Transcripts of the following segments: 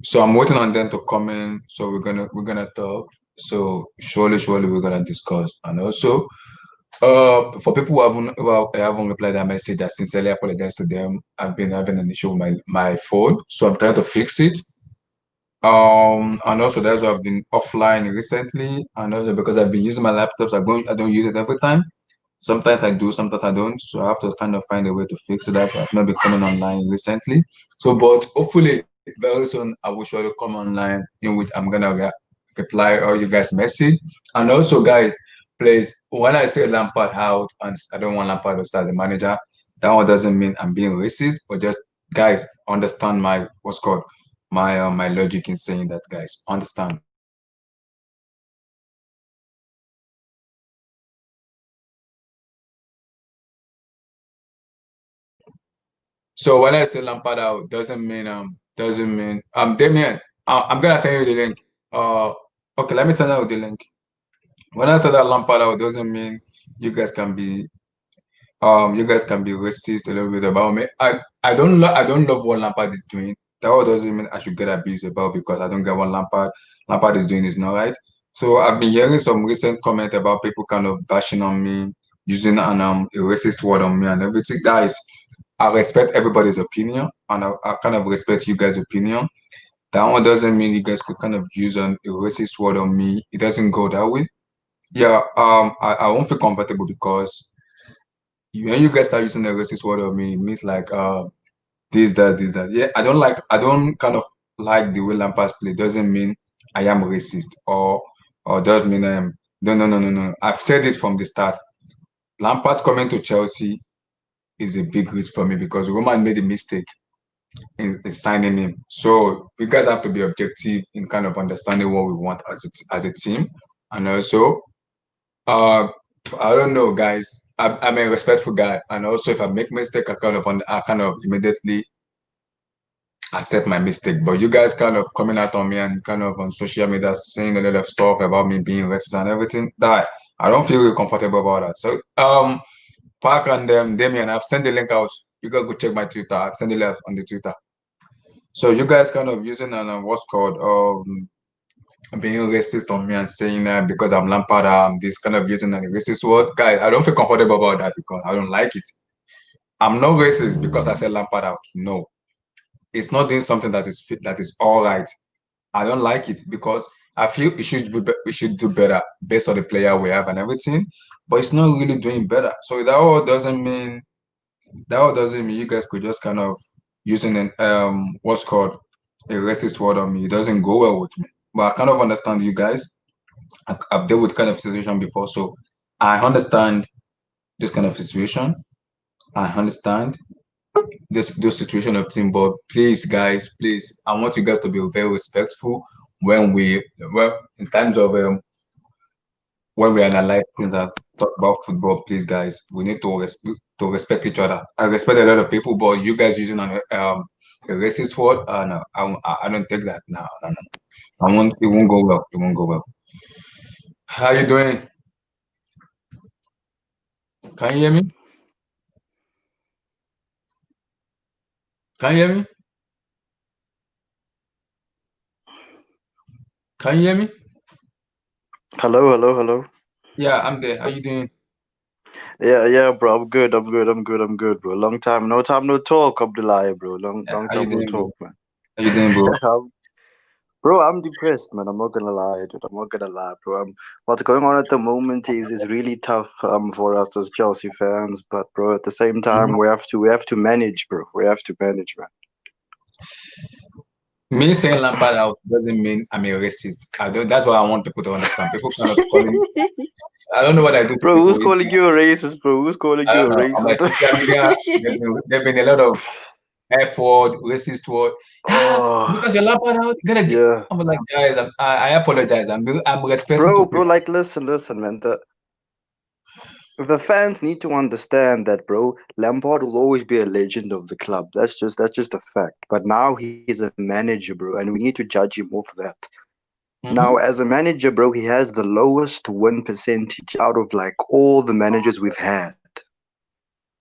So I'm waiting on them to come in. So we're gonna talk. So surely we're gonna discuss. And also, for people who haven't replied that message, I sincerely apologize to them. I've been having an issue with my phone, so I'm trying to fix it. And also that's why I've been offline recently, and also because I've been using my laptops, I don't use it every time. Sometimes I do, sometimes I don't. So I have to kind of find a way to fix it. That's why I've not been coming online recently. So, but hopefully very soon I will surely come online in which I'm gonna reply all you guys' message. And also, guys, please, when I say Lampard out, and I don't want Lampard to start as a manager, that one doesn't mean I'm being racist, but just guys understand my what's called my logic in saying that, guys. Understand. So when I say Lampard out, doesn't mean Damien, I'm gonna send you the link. Uh okay, let me send out the link. When I say that Lampard out doesn't mean you guys can be you guys can be racist a little bit about me. I don't love what Lampard is doing. That all doesn't mean I should get abused about because I don't get what Lampard is doing is not right. So I've been hearing some recent comment about people kind of bashing on me, using a racist word on me and everything. Guys, I respect everybody's opinion and I kind of respect you guys' opinion. That one doesn't mean you guys could kind of use a racist word on me. It doesn't go that way. Yeah, I won't feel comfortable because when you guys start using the racist word on me, it means like this, that. Yeah, I don't kind of like the way Lampard play. Doesn't mean I am racist or does mean I am. No. I've said it from the start. Lampard coming to Chelsea is a big risk for me because Roman made a mistake in signing him. So you guys have to be objective in kind of understanding what we want as a team. And also, uh, I don't know, guys. I'm a respectful guy, and also if I make mistake, I kind of immediately accept my mistake. But you guys kind of coming out on me and kind of on social media saying a lot of stuff about me being racist and everything. That I don't feel really comfortable about that. So Park and Damien, I've sent the link out. You guys go check my Twitter. I've sent the link on the Twitter. So you guys kind of using an what's called being racist on me and saying that because I'm Lampard, this kind of using a racist word. Guys, I don't feel comfortable about that because I don't like it. I'm not racist because I said Lampard out. No, it's not doing something that is all right. I don't like it because I feel we should do better based on the player we have and everything, but it's not really doing better. So that all doesn't mean you guys could just kind of using an what's called a racist word on me. It doesn't go well with me. But I kind of understand you guys. I've dealt with kind of situation before, so I understand this kind of situation. I understand this situation of team, but please, guys, please, I want you guys to be very respectful when we well in terms of when we analyze things and talk about football. Please, guys, we need to respect each other. I respect a lot of people, but you guys using a racist word, no, I don't take that. No. I won't. It won't go well. It won't go well. How you doing? Can you hear me? Can you hear me? Can you hear me? Hello. Yeah, I'm there. How you doing? Yeah, bro. I'm good, bro. Long time, no talk, Abdullah, bro. Yeah, Long how you time, no doing, bro? talk, man. How you doing, bro? Bro, I'm depressed, man. I'm not gonna lie, dude. I'm not gonna lie, bro. What's going on at the moment is really tough, for us as Chelsea fans. But, bro, at the same time, we have to manage, bro. We have to manage, man. Me saying Lampard out doesn't mean I'm a racist. I don't. That's what I want people to understand. People kind of calling. I don't know what I do to Bro, people. who's calling you a racist, bro? Who's calling I you don't a know. On my racist? social media, there've been a lot of F word, racist word. Oh, Because you're Lampard out, you're gonna get. yeah. I'm like, guys, I apologize. I'm respectful to Bro, people. like, listen, man. The fans need to understand that, bro. Lampard will always be a legend of the club. That's just a fact. But now he's a manager, bro, and we need to judge him off that. Now, Mm-hmm. as a manager, bro, he has the lowest win percentage out of like all the managers we've had.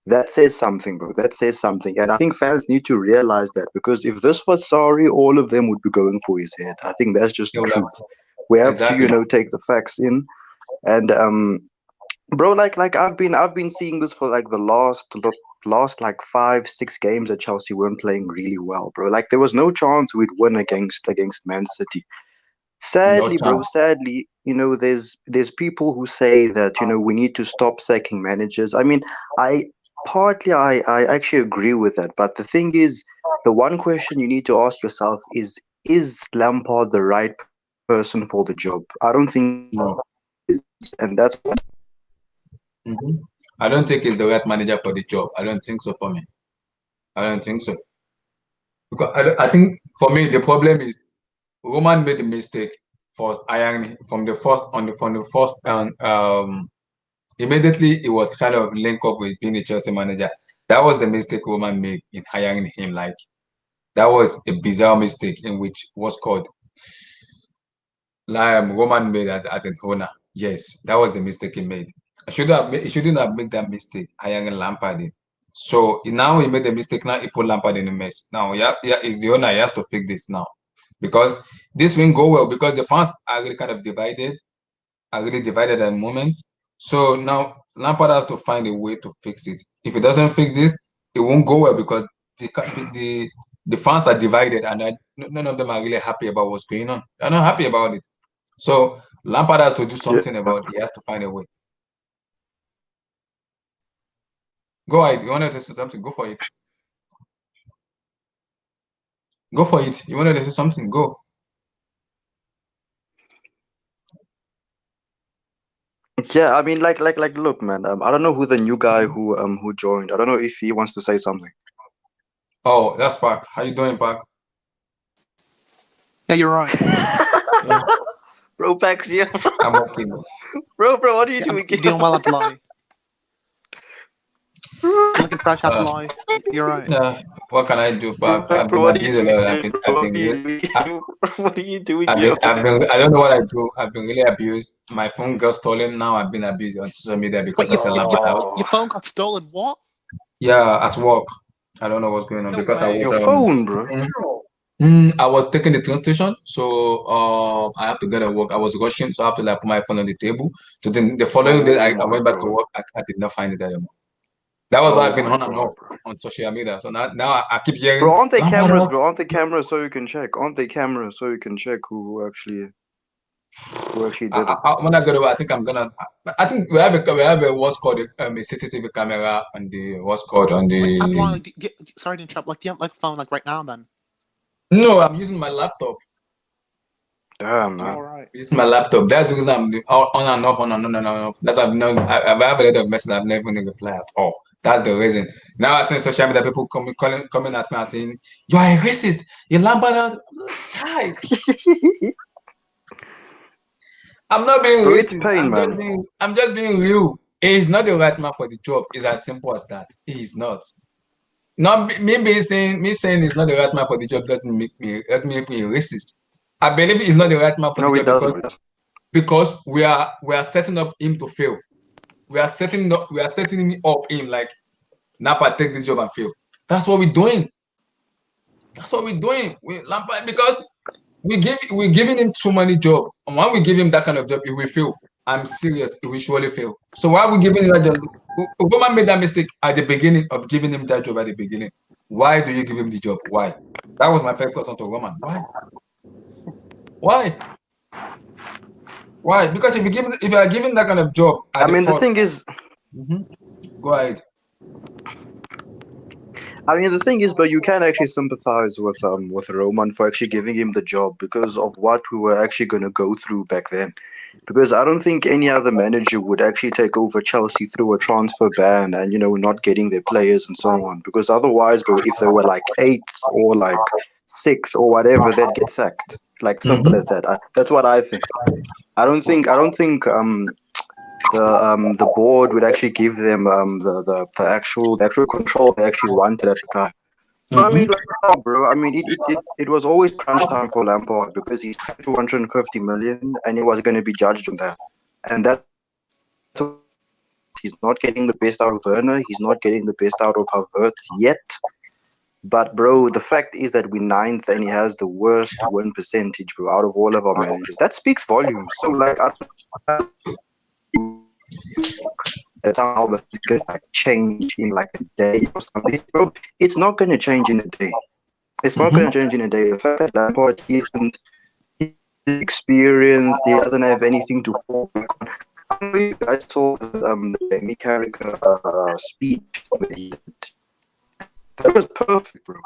That says something, bro. That says something. And I think fans need to realize that, because if this was sorry, all of them would be going for his head. I think that's just They the would have truth. We have to, exactly. take the facts in. And bro, like I've been seeing this for like the last like 5-6 games that Chelsea weren't playing really well, bro. Like there was no chance we'd win against Man City. No Sadly, bro, chance. sadly, there's people who say that, we need to stop sacking managers. I mean, I I actually agree with that. But the thing is, the one question you need to ask yourself is Lampard the right person for the job? I don't think he is, and No. that's why I'm saying that. hmm I don't think he's the right manager for the job. I don't think so for me. I don't think so. Because I think for me the problem is Roman made the mistake for ironing from the first on the from the first immediately he was kind of linked up with being a Chelsea manager. That was the mistake Roman made in hiring him. Like that was a bizarre mistake in which was called Roman made as an owner. Yes, that was the mistake he made. He shouldn't have made that mistake hiring Lampard in. So now he made the mistake. Now he put Lampard in a mess. Now, yeah, yeah, he's the owner. He has to fix this now because this won't go well because the fans are really kind of divided. Are really divided at the moment. So now Lampard has to find a way to fix it. If he doesn't fix this, it won't go well because the fans are divided and none of them are really happy about what's going on. They're not happy about it. So Lampard has to do something Yeah. about it. He has to find a way. Go ahead. You wanted to say something? Go for it. Go for it. You wanted to say something? Go. Yeah, I mean, look, man. I don't know who the new guy who joined. I don't know if he wants to say something. Oh, that's Park. How you doing, Park? Yeah, you're right. Yeah, Bro, Pax, yeah. I'm okay. Bro, what are you Yeah, I'm doing here? doing well at life. Looking fresh at Uh, life. You're right. what can I do, Park? Bro, I've been what are you abused a doing lot. here? Bro, what are you doing I, here? What are you doing here? I don't know what I do. I've been really abused. My phone got stolen. Now I've been abused on social media because Wait, I said Lampard out. Oh, your phone got stolen? What? Yeah, at work. I don't know what's going on No because I was your way. phone, bro. mm, I was taking the train station, so I have to get at work. I was rushing, so I have to like put my phone on the table. So then the following day, Oh I my went back to God. work. I did not find it anymore. That was why Oh I've been my on and off God, bro. on social media. So now I keep hearing Bro, aren't they Lampard cameras, out. bro? Aren't they cameras so you can check? Aren't they cameras so you can check who actually did it? When I go to work, I think I'm gonna. I think we have a what's called a CCTV camera on the what's called on Wait, I'm the. blind. Sorry to interrupt. Like, do you have like a phone like right now? Then. No, I'm using my laptop. Damn, Oh, man. right. Using my laptop. That's the reason I'm on and off, on and on and off. That's why I've have a lot of messages I've never even reply at all. That's the reason. Now I see social media people coming at me and saying, "You are a racist. You Lampard out." Hi, I'm not being Bro, it's racist. pain, man. I'm just being real. He's not the right man for the job. It's as simple as that. He is not. Not me saying he's not the right man for the job doesn't make me a racist. I believe he's not the right man for the No, it job doesn't, bro. because we are setting up him to fail. We are setting him up him like Napa take this job and fail. That's what we're doing. That's what we're doing. We Lampard because we're giving him too many job. And when we give him that kind of job, he will fail. I'm serious, he will surely fail. So why are we giving him that job? Obama made that mistake at the beginning of giving him that job at the beginning. Why do you give him the job? Why? That was my first question to Roman. Why? Why? Why? Because if you are giving that kind of job at I the mean, the first, thing is, Mhm. Go ahead. but you can actually sympathize with Roman for actually giving him the job because of what we were actually going to go through back then. Because I don't think any other manager would actually take over Chelsea through a transfer ban and not getting their players and so on. Because otherwise, bro, if they were like eighth or like sixth or whatever, they'd get sacked. Like simple Mhm. as that. That's what I think. I don't think the board would actually give them the actual control they actually wanted at the time. So I mean, Mhm. like, oh, bro. I mean, it was always crunch time for Lampard because he's paid 250 million and he was going to be judged on that, and that's what he did. He's not getting the best out of Werner. He's not getting the best out of Havertz yet. But bro, the fact is that we're ninth and he has the worst win percentage, bro, out of all of our managers. That speaks volumes. So like, I that somehow that's gonna like change in like a day or something, bro. It's not gonna change in a day. It's not gonna change in a day. The fact that Lampard isn't experienced, he doesn't have anything to fall back on. I don't know if you guys saw the Jamie Carragher speech that he did. That was perfect, bro.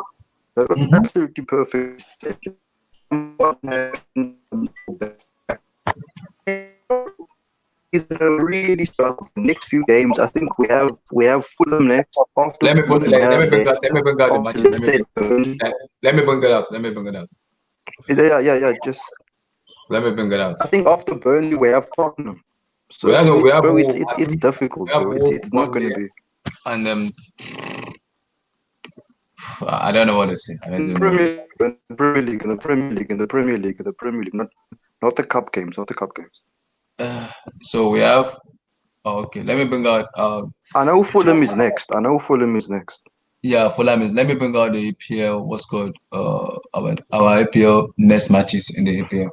That was absolutely perfect. He's gonna really struggle. The next few games, I think we have Fulham next. After Let me Fulham, put. we Let have me bring out. Let me bring out the after matches. Burnley. Let me bring it out. Let me bring it out. Yeah. Just Let me bring it out. I think after Burnley, we have Tottenham. So We have bro, Wolves. it's difficult, We have bro. Wolves, It's not gonna Burnley, be. and I don't know what to say. I don't In know what to say. the Premier League, in the Premier League, in the Premier League, in the Premier League, not the cup games, not the cup games. So we have. Oh, okay, let me bring out. I know Fulham is next. I know Fulham is next. Yeah, Fulham is. Let me bring out the APL. What's called our APL next matches in the APL.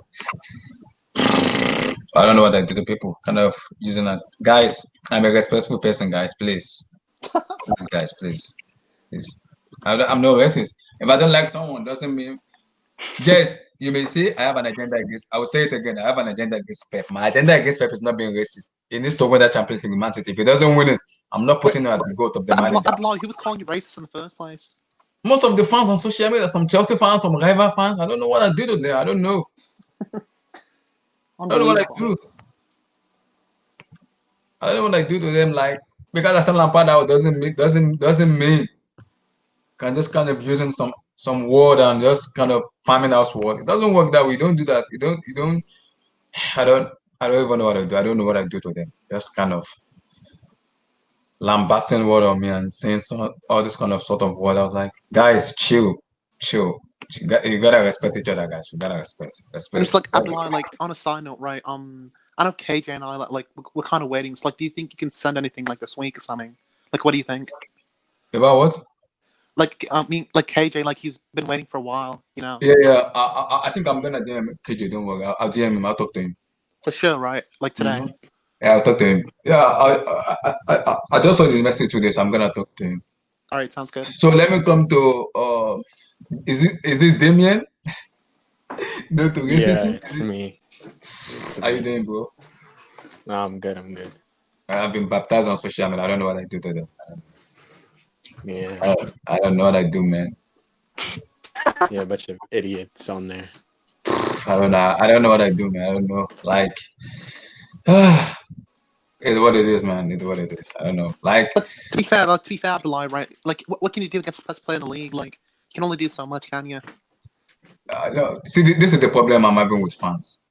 I don't know what I do to people. Kind of using that, guys. I'm a respectful person, guys. Please, guys, please. I'm no racist. If I don't like someone, doesn't mean. Yes, you may say I have an agenda against. I will say it again. I have an agenda against Pep. My agenda against Pep is not being racist. He needs to win that Champions League with Man City. If he doesn't win it, I'm not putting him as the goat of the manager. Abdullah, who was calling you racist in the first place? Most of the fans on social media, some Chelsea fans, some rival fans. I don't know what I do to them. I don't know. I don't know what I do. I don't know what I do to them. Like because I send Lampard out doesn't mean can just kind of using some word and just kind of farming out word. It doesn't work that way. We don't do that. You don't. I don't. I don't even know what I do. I don't know what I do to them. Just kind of lambasting word on me and saying all this kind of sort of word. I was like, guys, chill, chill. You gotta respect each other, guys. You gotta respect. And it's like Abdullah, like on a side note, right? I know KJ and I like we're kind of waiting. So, like, do you think you can send anything like this week or something? Like, what do you think? About what? Like, I mean, like KJ, like he's been waiting for a while, you know. Yeah. I think I'm gonna DM KJ. Don't worry. I'll DM him. I'll talk to him. For sure, right? Like today. Yeah, I'll talk to him. Yeah, I just saw his message today, so I'm gonna talk to him. All right, sounds good. So let me come to is this Damien? No, to Yeah, it's me. How you doing, bro? No, I'm good. I'm good. I've been baptized on social media. I don't know what I do to them. Yeah, I don't know what I do, man. yeah, a bunch of idiots on there. I don't know. I don't know what I do, man. I don't know. Like, it's what it is, man. It's what it is. I don't know. Like, But to be fair, Abdullah, right? Like, what can you do against the best player in the league? Like, you can only do so much, can you? no. See, this is the problem I'm having with fans.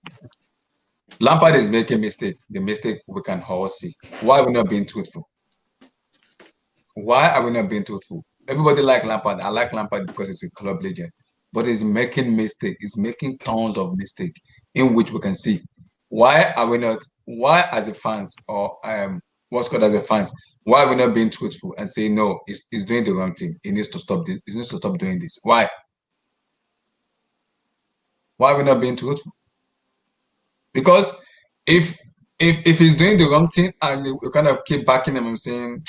Lampard is making mistake. The mistake we can all see. Why are we not being truthful? Why are we not being truthful? Everybody like Lampard. I like Lampard because he's a club legend, but he's making mistake. He's making tons of mistake in which we can see. Why are we not? Why as a fans or what's called as a fans? Why are we not being truthful and say no? He's doing the wrong thing. He needs to stop. He needs to stop doing this. Why? Why are we not being truthful? Because if if he's doing the wrong thing and we kind of keep backing him and saying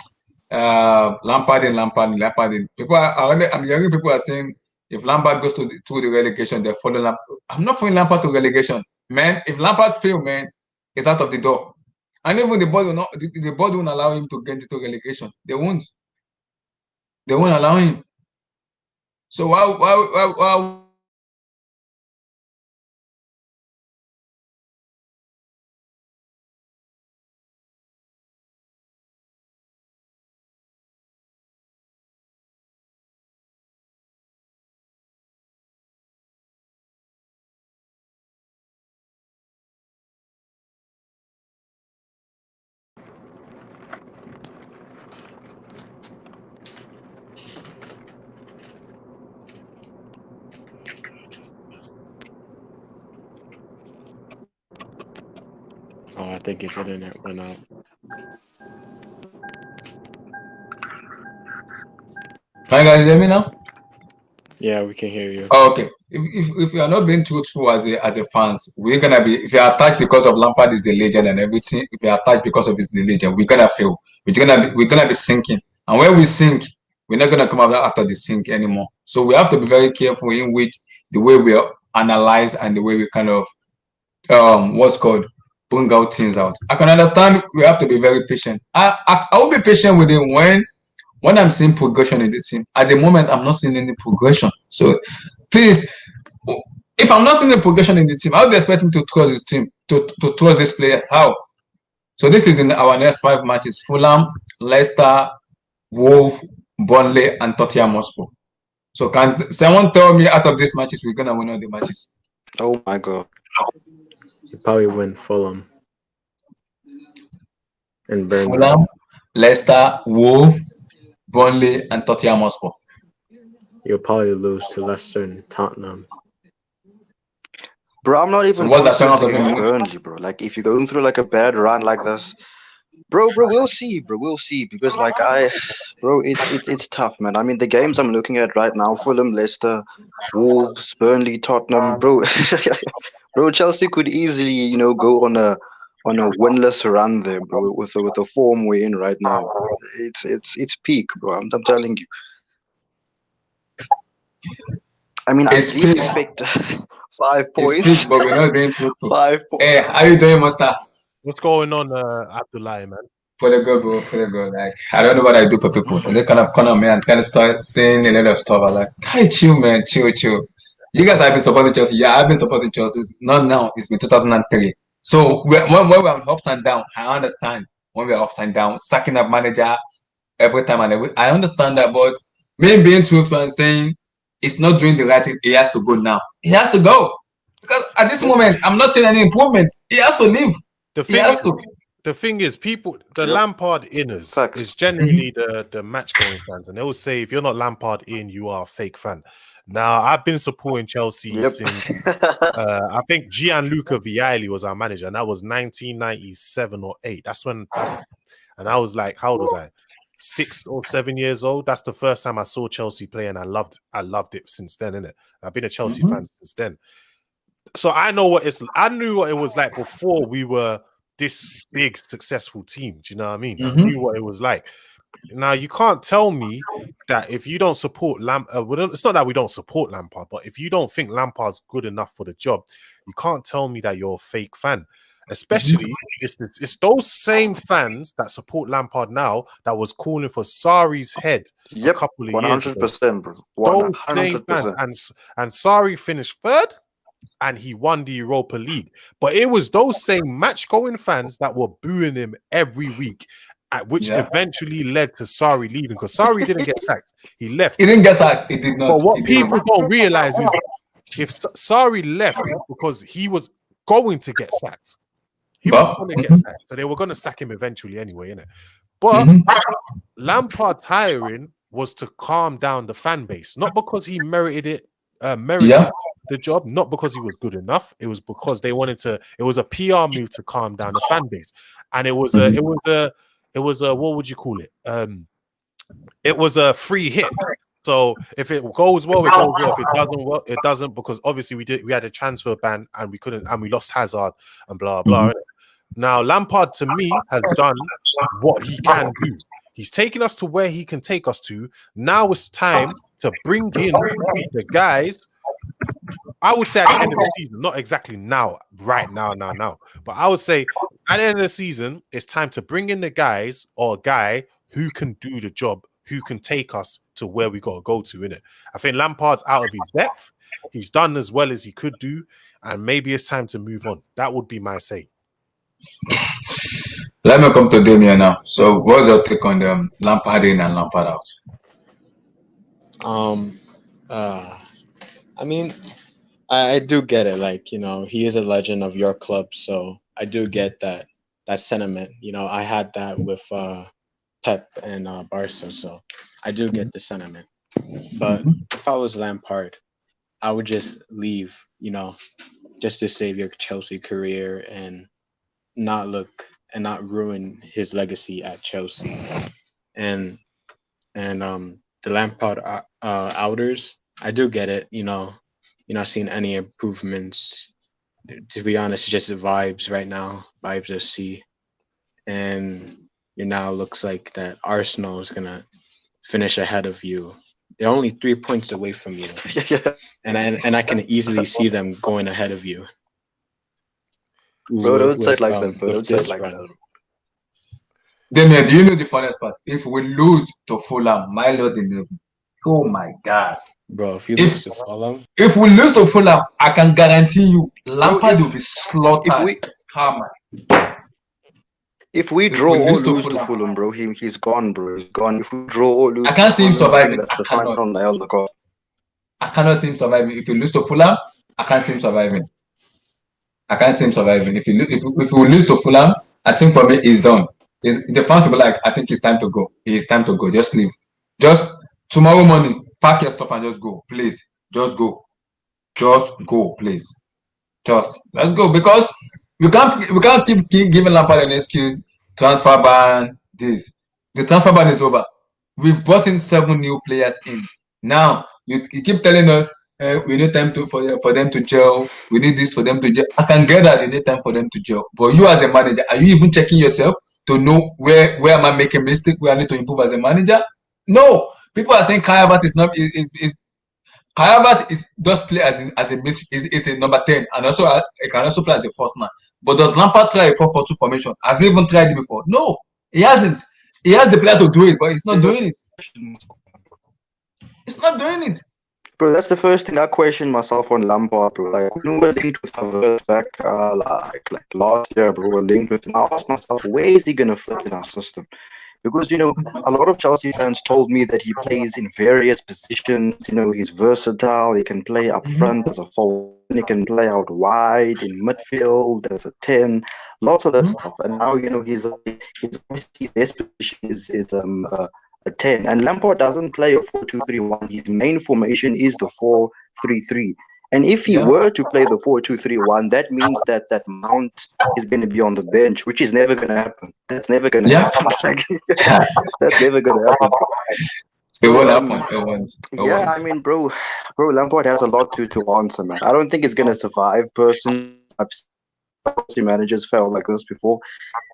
Lampard and Lampard and Lampard and people I'm hearing people are saying if Lampard goes to the relegation, they're following Lampard. I'm not following Lampard to relegation, man. If Lampard fail, man, it's out of the door. And even the board will not the board won't allow him to get into relegation. They won't. They won't allow him. So why Oh, I think his internet went out. Can you guys hear me now? Yeah, we can hear you. Oh, okay. If you are not being truthful as a fans, we're gonna be if you are attached because of Lampard is the legend and everything. If you are attached because of his the legend, we're gonna fail. We're gonna be sinking. And when we sink, we're not gonna come out after the sink anymore. So we have to be very careful in which the way we analyze and the way we kind of what's called bring out things out. I can understand we have to be very patient. I will be patient with him when I'm seeing progression in the team. At the moment, I'm not seeing any progression. So please, if I'm not seeing the progression in the team, I would expect him to trust his team, to trust these players. How? So this is in our next 5 matches: Fulham, Leicester, Wolves, Burnley, and Tottenham Hotspur. So can someone tell me out of these matches we're gonna win all the matches? Oh my god. You probably win Fulham and Burnley. Fulham, Leicester, Wolves, Burnley, and Tottenham Hotspur. You'll probably lose to Leicester and Tottenham. Bro, I'm not even what's the chance of concentrating on him? Burnley, bro. Like, if you're going through like a bad run like this, bro, we'll see, bro, we'll see. Because bro, it's tough, man. I mean, the games I'm looking at right now: Fulham, Leicester, Wolves, Burnley, Tottenham, bro. Bro, Chelsea could easily, go on a winless run there, bro. With the form we're in right now, it's peak, bro. I'm telling you. I mean, I It's did peak. expect 5 It's points. peak, but we're not being truthful. 5 points. Hey, how you doing, Master? What's going on, Abdullahi, man? Pretty good, bro. Pretty good. Like, I don't know what I do for people. They kind of corner me and kind of start saying a lot of stuff. I'm like, hey, chill, man. Chill. You guys have been supporting Chelsea. Yeah, I've been supporting Chelsea. Not now. It's been 2003. So when we're on ups and downs, I understand. When we're ups and downs, sacking up manager every time I understand that. But me being truthful and saying it's not doing the right thing, he has to go now. He has to go. Because at this moment, I'm not seeing any improvement. He has to leave. The thing is, people, the Yep. Lampard inners Facts. is generally the match going fans, and they will say if you're not Lampard in, you are a fake fan. Now, I've been supporting Chelsea Yep. since I think Gianluca Vialli was our manager, and that was 1997 or 8. And I was like, how old was I? 6 or 7 years old. That's the first time I saw Chelsea play, and I loved it since then, innit? I've been a Chelsea fan since then. So I knew what it was like before we were this big successful team. Do you know what I mean? I knew what it was like. Now you can't tell me that if you don't support it's not that we don't support Lampard, but if you don't think Lampard's good enough for the job, you can't tell me that you're a fake fan. Especially it's those same fans that support Lampard now that was calling for Sarri's head a couple of years ago. 100%, bro. Those same 100%. fans, and Sarri finished third. And he won the Europa League. But it was those same match-going fans that were booing him every week, which eventually led to Sarri leaving, because Sarri didn't get sacked. He left. He didn't get sacked. He did not. But what people don't realize is if Sarri left because he was going to get sacked. He was going to get sacked. So they were going to sack him eventually anyway, innit? But Lampard's hiring was to calm down the fan base, not because he merited the job, not because he was good enough. It was because they wanted to. It was a PR move to calm down the fan base, and it was a what would you call it? It was a free hit. So if it goes well, it goes well. If it doesn't well, it doesn't, because obviously we had a transfer ban and we lost Hazard and blah blah. Now Lampard to me has done what he can do. He's taken us to where he can take us to. Now it's time to bring in the guys. I would say at the end of the season, not exactly now, right now. But I would say at the end of the season, it's time to bring in the guys or a guy who can do the job, who can take us to where we got to go to, innit? I think Lampard's out of his depth. He's done as well as he could do, and maybe it's time to move on. That would be my say. Let me come to Damien now. So what's your take on Lampard in and Lampard out? I mean, I do get it. Like, he is a legend of your club, so I do get that sentiment. I had that with Pep and Barca, so I do get the sentiment. But if I was Lampard, I would just leave, just to save your Chelsea career and not ruin his legacy at Chelsea. And Lampard outers. I do get it. You're not seeing any improvements. To be honest, it's just the vibes right now. Vibes FC, and you now looks like that Arsenal is gonna finish ahead of you. They're only 3 points away from you, Yeah, and I can easily see them going ahead of you bro, don't say it like that, bro. with Don't say it this like run. that. Damien, do you know the funniest part? If we lose to Fulham, my lord in heaven, oh my God. Bro, if you If- lose to Fulham, If we lose to Fulham, I can guarantee you, Lampard if- will be slaughtered. If we Oh my. if we If draw we or lose to lose to Fulham- Fulham, bro, he's gone, bro. He's gone. If we draw or lose, I can't see him to Fulham, I surviving. think that's the I cannot. final nail in the coffin. I cannot see him surviving. If we lose to Fulham, I can't see him surviving. I can't see him surviving. If we lose to Fulham, I think for me he's done. The fans will be like, I think it's time to go. It's time to go. Just leave. Just tomorrow morning, pack your stuff and just go, please. Just go. Just go, please. Just let's go because we can't keep giving Lampard an excuse. Transfer ban. This the transfer ban is over. We've brought in 7 new players in. Now you keep telling us we need time for them to gel. We need this for them to gel. I can get that you need time for them to gel. But you as a manager, are you even checking yourself to know where am I making mistake? Where I need to improve as a manager? No. People are saying Kai Havertz is not is However, it does play as is a number 10 and also it can also play as a first man. But does Lampard try a 4-4-2 formation? Has he even tried it before? No, he hasn't. He has the player to do it, but he's not doing it. He's not doing it. Bro, that's the first thing I question myself on Lampard, bro. Like when we were linked with Havertz back, like last year, bro, we were linked with him. I asked myself, where is he gonna fit in our system? Because a lot of Chelsea fans told me that he plays in various positions. He's versatile. He can play up front as a full. He can play out wide in midfield as a 10. Lots of that stuff. And now he's obviously best position is a 10. And Lampard doesn't play a 4-2-3-1. His main formation is the 4-3-3. And if he were to play the 4-2-3-1, that means that Mount is going to be on the bench, which is never going to happen. That's never going to happen. That's never going to happen. It won't happen. It won't. I mean, bro, Lampard has a lot to answer, man. I don't think it's going to survive, personally. I've seen Chelsea managers fail like this before.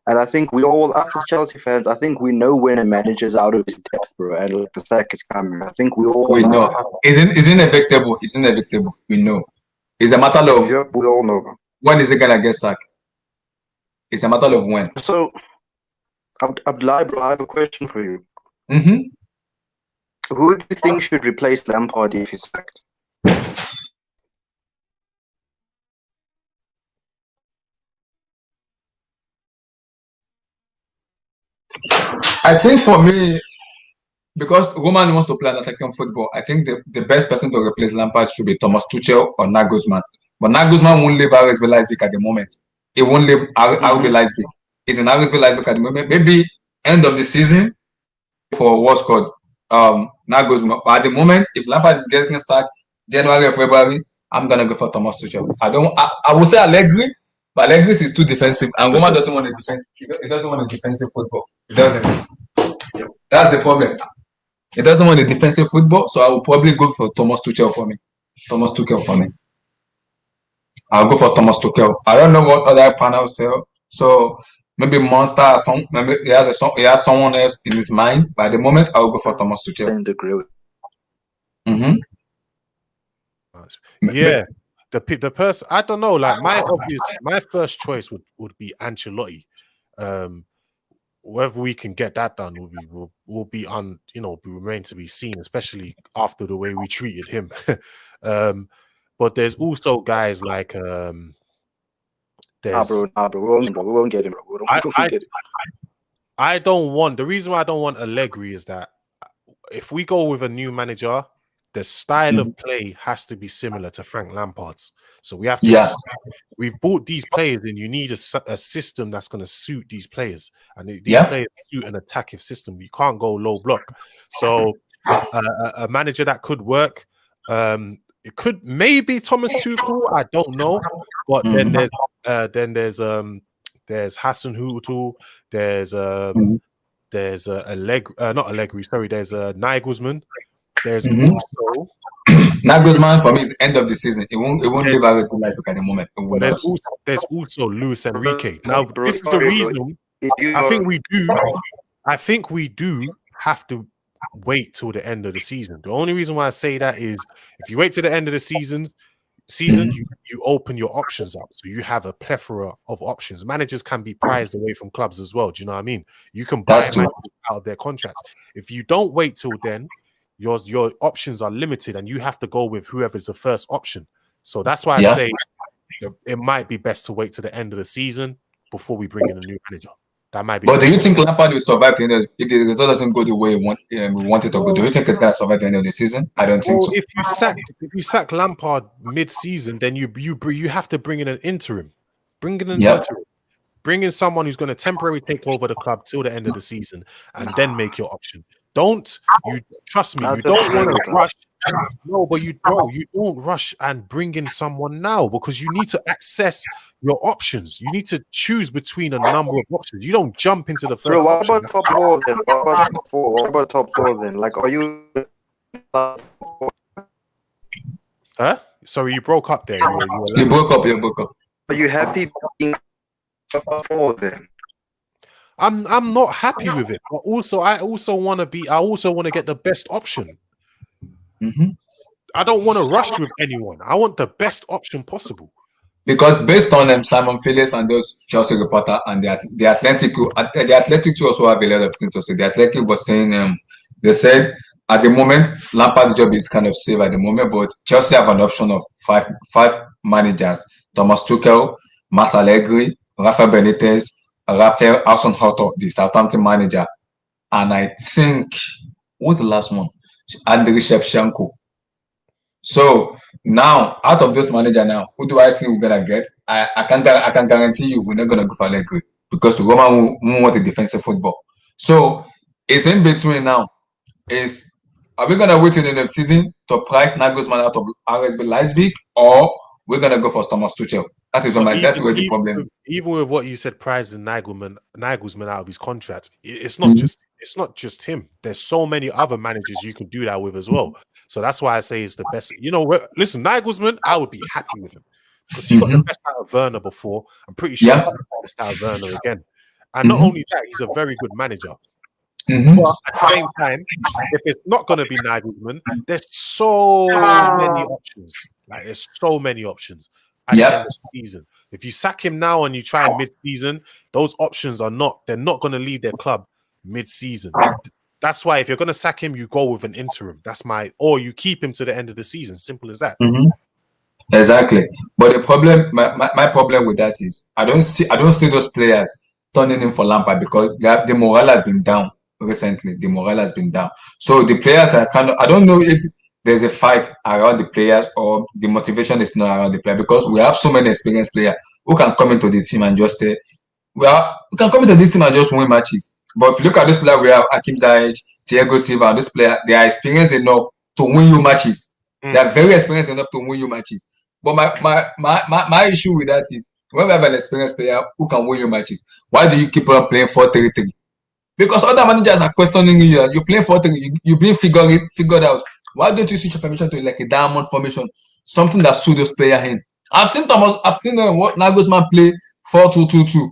And I think us as Chelsea fans, I think we know when a manager's out of his depth, bro, and the sack is coming. I think we know. It's inevitable. It's inevitable. We know. It's a matter of. Yep, we all know. When is it gonna get sacked? It's a matter of when. So, Abdullah, bro, I have a question for you. Mm-hmm. Who do you think should replace Lampard if he's sacked? I think for me, because Roman wants to play an attacking football, I think the best person to replace Lampard should be Thomas Tuchel or Nagelsmann. But Nagelsmann won't leave RSB Leipzig at the moment. He won't leave RB Leipzig. He's in RSB Leipzig at the moment. Maybe end of the season for what's called Nagelsmann. But at the moment, if Lampard is getting sacked January or February, I'm gonna go for Thomas Tuchel. I would say Allergri, but Allergri is too defensive, and Roman doesn't want a defensive. He doesn't want a defensive football. He doesn't. That's the problem. He doesn't want a defensive football, so I will probably go for Thomas Tuchel for me. I'll go for Thomas Tuchel. I don't know what other panels say. So maybe Monster or some. Maybe he has someone else in his mind. But at the moment, I'll go for Thomas Tuchel. And agree with. Mm-hmm. Yeah, the person, I don't know. Like my first choice would be Ancelotti. Whether we can get that done will be remain to be seen, especially after the way we treated him. But there's also guys like bro, we won't get him. Bro. I don't want, the reason why I don't want Allegri is that if we go with a new manager, the style of play has to be similar to Frank Lampard's. So we have to. We've bought these players, and you need a system that's going to suit these players, and these players suit an attacking system. You can't go low block. So a manager that could work. It could maybe Thomas Tuchel. I don't know, but then there's Hassan Hutel. There's There's not Allegri. Sorry, there's Nagelsmann. There's Mhm. also Nagelsmann for me is end of the season. It won't there's, leave us good at the moment. It will but there's not. also there's also Luis Enrique. Now, Bro, this is the sorry, bro. reason You I think are- we do. I think we do have to wait till the end of the season. The only reason why I say that is if you wait till the end of the season, you open your options up, so you have a plethora of options. Managers can be prized away from clubs as well. Do you know what I mean? You can buy That's true. managers out of their contracts. If you don't wait till then, your options are limited, and you have to go with whoever's the first option. So that's why I Yeah. say it might be best to wait to the end of the season before we bring in a new manager. That might be. But do best. you think Lampard will survive the end of, if the result doesn't go the way we want it to go? Do you think it's gonna survive the end of the season? I don't think Well, so. if you sack Lampard mid-season, then you have to bring in an interim. Bring in an Yep. interim. Bring in someone who's going to temporarily take over the club till the end of the season, and then make your option. Trust me, Not you just don't want the to club. rush. No, but you don't rush and bring in someone now because you need to access your options. You need to choose between a number of options. You don't jump into the first Bro, what option. about top four then? What about top four? What about top four then? Like, are you? Huh? Sorry, you broke up there. You broke up. You broke up. Are you happy being top four then? I'm not happy with it, but I also want to get the best option. Mhm. I don't want to rush with anyone. I want the best option possible. Because based on Simon Phillips and those Chelsea reporter and the Athletic too also have a lot of things to say. The Athletic was saying they said at the moment Lampard's job is kind of safe at the moment, but Chelsea have an option of five managers: Thomas Tuchel, Mas Allegri, Rafael Benitez, Rafael Hasenhuttl, the Southampton manager, and I think what's the last one? Andriy Shevchenko. So now, out of this manager now, who do I think we're gonna get? I can guarantee you we're not gonna go for Allegri because Roma won't want a defensive football. So it's in between now. Are we gonna wait in the next season to price Nagelsmann out of RSB Leipzig, or we're gonna go for Thomas Tuchel? That's where the problem is. Even with what you said, prizing Nagelsmann out of his contract, it's not just him. There's so many other managers you can do that with as well. So that's why I say it's the best. Listen, Nagelsmann, I would be happy with him because he got the best out of Werner before. I'm pretty sure he's the best out of Werner again. And not only that, he's a very good manager. But at the same time, if it's not going to be Nagelsmann, there's so many options. Like there's so many options at the end of the season. If you sack him now and you try mid-season, those options they're not going to leave their club mid-season. That's why if you're going to sack him, you go with an interim. Or you keep him to the end of the season. Simple as that. Exactly. But the problem, my problem with that is I don't see those players turning in for Lampard because the morale has been down recently. The morale has been down. So the players are I don't know if there's a fight around the players or the motivation is not around the player because we have so many experienced players who can come into the team and just say, well, we can come into this team and just win matches. But if you look at this player, we have Hakim Ziyech, Thiago Silva, and this player, they are experienced enough to win you matches. They are very experienced enough to win you matches. But my issue with that is when we have an experienced player who can win you matches, why do you keep on playing 4-3-3? Because other managers are questioning you. You're playing 4-3, you've been figured out. Why don't you switch your formation to like a diamond formation, something that suits those players in? I've seen what Nagelsmann play 4-2-2-2,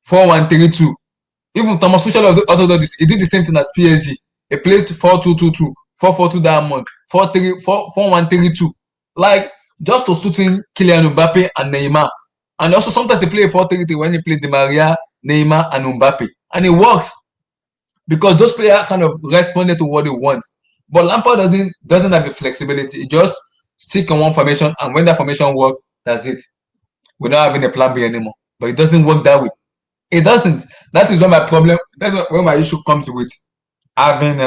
4-1-3-2. Even Thomas Tuchel also did this. He did the same thing as PSG. He plays 4-2-2-2, 4-4-2 diamond, 4-1-3-2. Like just to suit in Kylian Mbappe and Neymar. And also sometimes he play 4-3-3 when he play Di Maria, Neymar, and Mbappe. And it works. Because those players kind of responded to what they want. But Lampard doesn't have the flexibility. He just stick on one formation, and when that formation works, that's it. We're not having a plan B anymore. But it doesn't work that way. It doesn't. That is where my problem. That's where my issue comes with having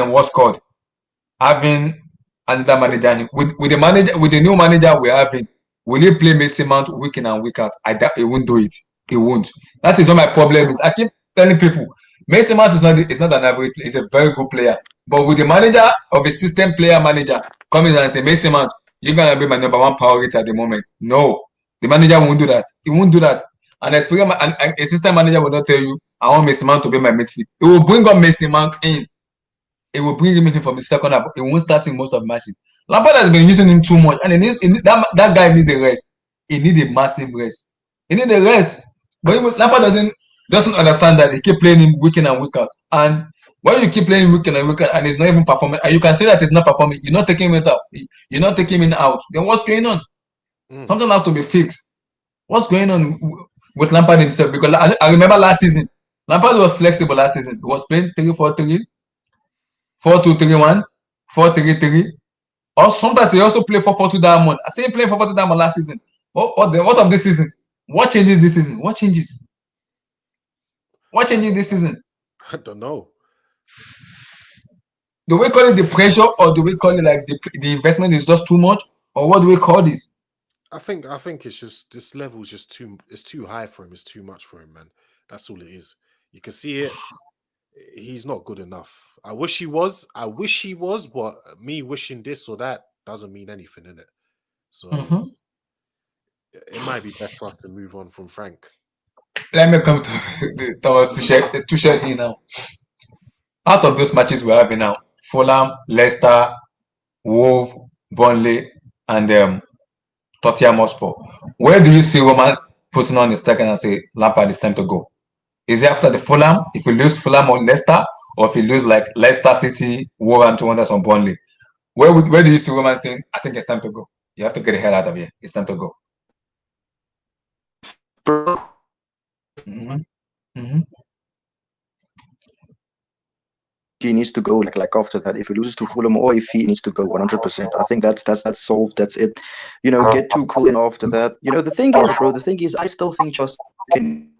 having another manager with the new manager we're having. Will he play Mason Mount week in and week out? He won't do it. He won't. That is what my problem is. I keep telling people Mason Mount is not an average player. He's a very good player. But with the manager of a system player manager coming and say, Mason Mount, you're gonna be my number one priority at the moment. No, the manager won't do that. He won't do that. An experienced and a system manager will not tell you, I want Mason Mount to be my midfield. It will bring up Mason Mount in. It will bring him in from the second half. It won't start in most of the matches. Lampard has been using him too much, and that guy needs a rest. He needs a massive rest. He needs a rest. But Lampard doesn't understand that. He keep playing him week in and week out. And when you keep playing week in and week out and he's not even performing, and you can say that he's not performing, you're not taking him out. You're not taking him out. Then what's going on? Something has to be fixed. What's going on with Lampard himself? Because I remember last season, Lampard was flexible last season. He was playing 3-4-3, 4-2-3-1, 4-3-3. Or sometimes he also play 4-4-2 diamond. I see him playing 4-4-2 diamond last season. What of this season? What changes this season? What changes? What changes this season? I don't know. Do we call it the pressure, or do we call it like the investment is just too much, or what do we call this? I think it's just this level is just too high for him. It's too much for him, man. That's all it is. You can see it. He's not good enough. I wish he was, but me wishing this or that doesn't mean anything, in it. So it might be best for us to move on from Frank. Let me come to Tuchel now. Out of those matches we're having now, Fulham, Leicester, Wolves, Burnley, and Tottenham Hotspur. Where do you see Roman putting on his second and say, Lampard, it's time to go? Is it after the Fulham? If we lose Fulham or Leicester, or if we lose like Leicester City, Wolverhampton Wanderers, on Burnley? Where do you see Roman saying, I think it's time to go? You have to get the hell out of here. It's time to go. He needs to go like after that. If he loses to Fulham, or if he needs to go 100%, I think that's solved. That's it. Get Tuchel in after that. The thing is, bro. The thing is, I still think Chelsea can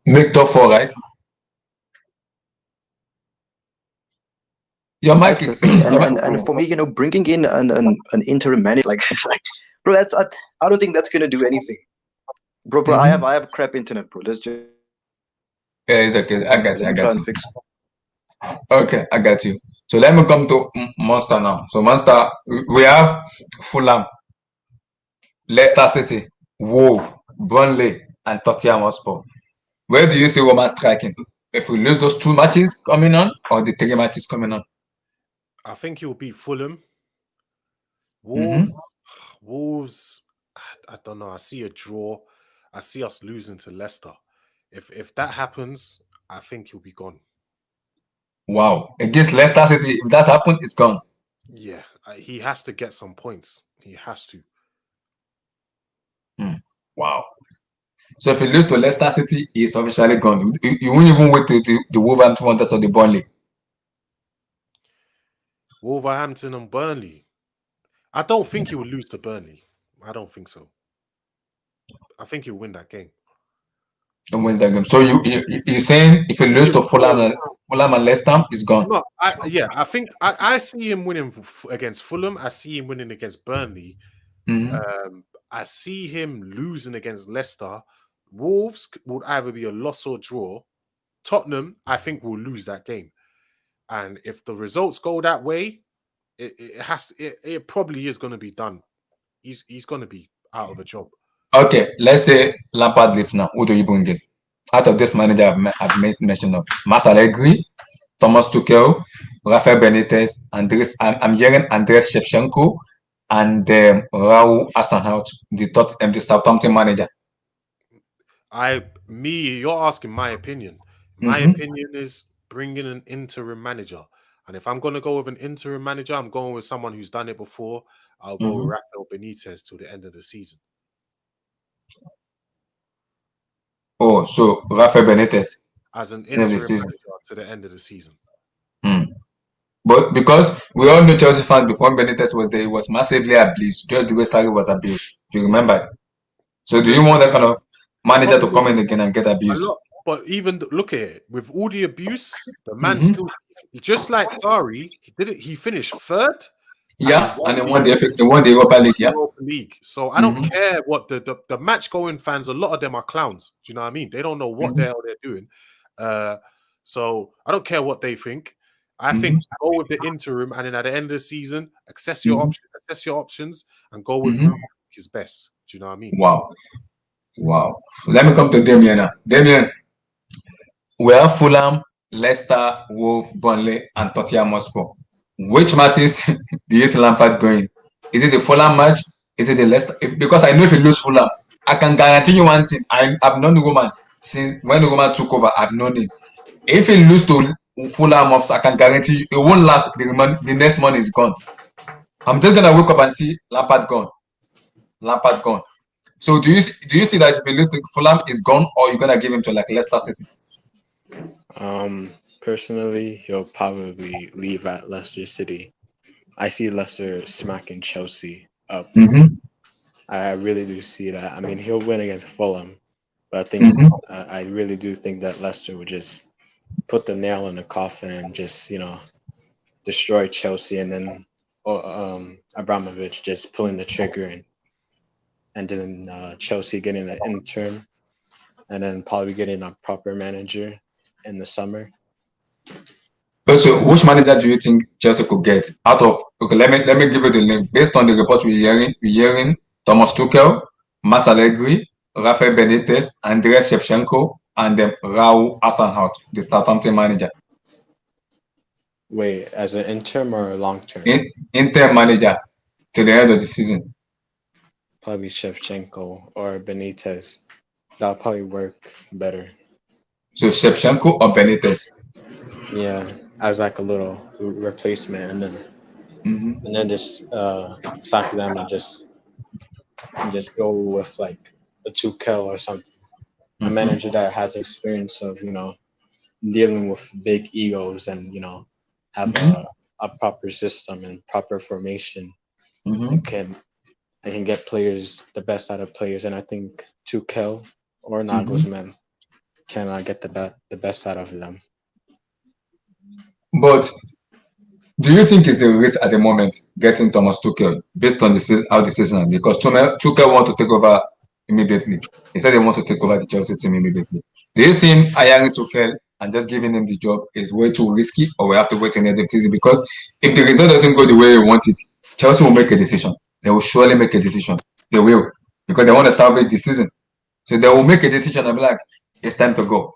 make top four, right? Your mic. That's the thing. And for me, bringing in an interim manager, like bro, I don't think that's gonna do anything, bro. I have crap internet, bro. Let's just. Yeah, it's okay. I got you. Okay, I got you. So let me come to Monster now. So Monster, we have Fulham, Leicester City, Wolves, Burnley, and Tottenham Hotspur. Where do you see Roman striking? If we lose those 2 matches coming on, or the 3 matches coming on? I think he'll beat Fulham. Wolves, I don't know. I see a draw. I see us losing to Leicester. If that happens, I think he'll be gone. Wow. Against Leicester City, if that's happened, it's gone. Yeah, he has to get some points. He has to. Wow. So if he loses to Leicester City, he's officially gone. You won't even wait to the Wolverhampton Wanderers or the Burnley. Wolverhampton and Burnley. I don't think he will lose to Burnley. I don't think so. I think he'll win that game. And wins that game. So you're saying if he loses to Fulham and Leicester, he's gone? No, I think I see him winning against Fulham. I see him winning against Burnley. I see him losing against Leicester. Wolves would either be a loss or draw. Tottenham, I think, will lose that game. And if the results go that way, it probably is going to be done. He's going to be out of a job. Okay, let's say Lampard leaves now. Who do you bring in? Out of this manager I've made mention of, Allergri, Thomas Tuchel, Rafael Benitez, I'm hearing Andres Shevchenko, and Raul Hasenhuttl, the Southampton manager. You're asking my opinion. My opinion is bringing an interim manager. And if I'm going to go with an interim manager, I'm going with someone who's done it before. I'll go with Rafael Benitez till the end of the season. Oh, so Rafael Benitez as an interim manager to the end of the season. But because we all know Chelsea fans before Benitez was there, he was massively abused, just the way Sarri was abused. If you remember. So do you want that kind of manager to come in again and get abused? But even look at it, with all the abuse, the man still, just like Sarri, he finished third. Yeah, and they won the Europa League. So I don't care what the match going fans, a lot of them are clowns. Do you know what I mean? They don't know what the hell they're doing. So I don't care what they think. I think go with the interim, and then at the end of the season, assess your options, and go with who is best. Do you know what I mean? Wow. Wow. Let me come to Damien now. Damien, we have Fulham, Leicester, Wolves, Burnley, and Tottenham Hotspur. Which matches do you see Lampard going? Is it the Fulham match? Is it the Leicester? Because I know if you lose Fulham, I can guarantee you one thing. I've known the woman since when the woman took over. I've known him. If he lose to Fulham, I can guarantee you it won't last. The next month is gone. I'm just gonna wake up and see Lampard gone. Lampard gone. So do you see that if he loses to Fulham is gone, or you're gonna give him to like Leicester City? Personally, he'll probably leave at Leicester City. I see Leicester smacking Chelsea up. Mm-hmm. I really do see that. I mean, he'll win against Fulham, but I think Mm-hmm. I really do think that Leicester would just put the nail in the coffin and just destroy Chelsea, and then Abramovich just pulling the trigger, and then Chelsea getting an intern, and then probably getting a proper manager in the summer. So, which manager do you think Chelsea could get out of? Okay, let me give you the link. Based on the report we're hearing Thomas Tuchel, Mas Allegri, Rafael Benitez, Andrei Shevchenko, and then Raul Hasenhuttl, the Southampton manager. Wait, as an interim or long term? Inter manager to the end of the season. Probably Shevchenko or Benitez. That'll probably work better. So Shevchenko or Benitez? Yeah, as like a little replacement, and then just sack them and just go with like a Tuchel or something, a manager that has experience of dealing with big egos and have a proper system and proper formation. And can get players the best out of players, and I think Tuchel or Nagelsmann can get the best out of them. But do you think it's a risk at the moment getting Thomas Tuchel based on how the season is? Because Tuchel want to take over immediately. He said he wants to take over the Chelsea team immediately. Do you see him hiring Tuchel and just giving him the job is way too risky, or we have to wait another season? Because if the result doesn't go the way he wants it, Chelsea will make a decision. They will surely make a decision. They will, because they want to salvage the season. So they will make a decision and be like, it's time to go.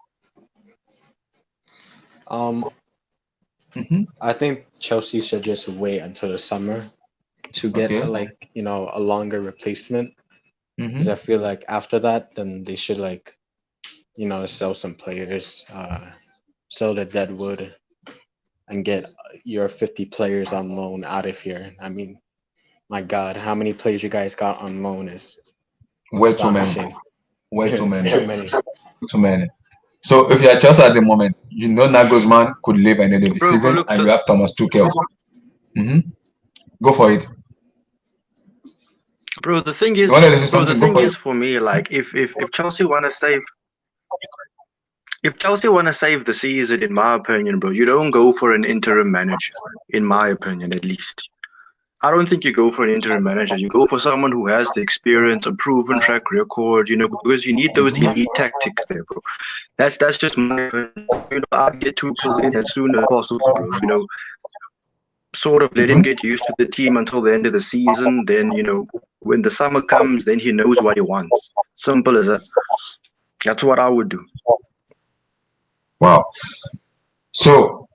I think Chelsea should just wait until the summer to get a longer replacement. Because I feel like after that, then they should sell some players, sell the dead wood, and get your 50 players on loan out of here. I mean, my God, how many players you guys got on loan is way too many. Way too many. Too many. Too many. So if you're Chelsea at the moment, Nagelsmann could leave at the end of the season, and you have Thomas Tuchel. Go for it. Bro, the thing is, for me, like if Chelsea want to save, the season, in my opinion, bro, you don't go for an interim manager. In my opinion, at least, I don't think you go for an interim manager. You go for someone who has the experience, a proven track record. Because you need those elite tactics there, bro. That's just my opinion. I'd get Tuchel in as soon as possible, bro. Sort of let him get used to the team until the end of the season. Then, when the summer comes, then he knows what he wants. Simple as that. That's what I would do. Wow. So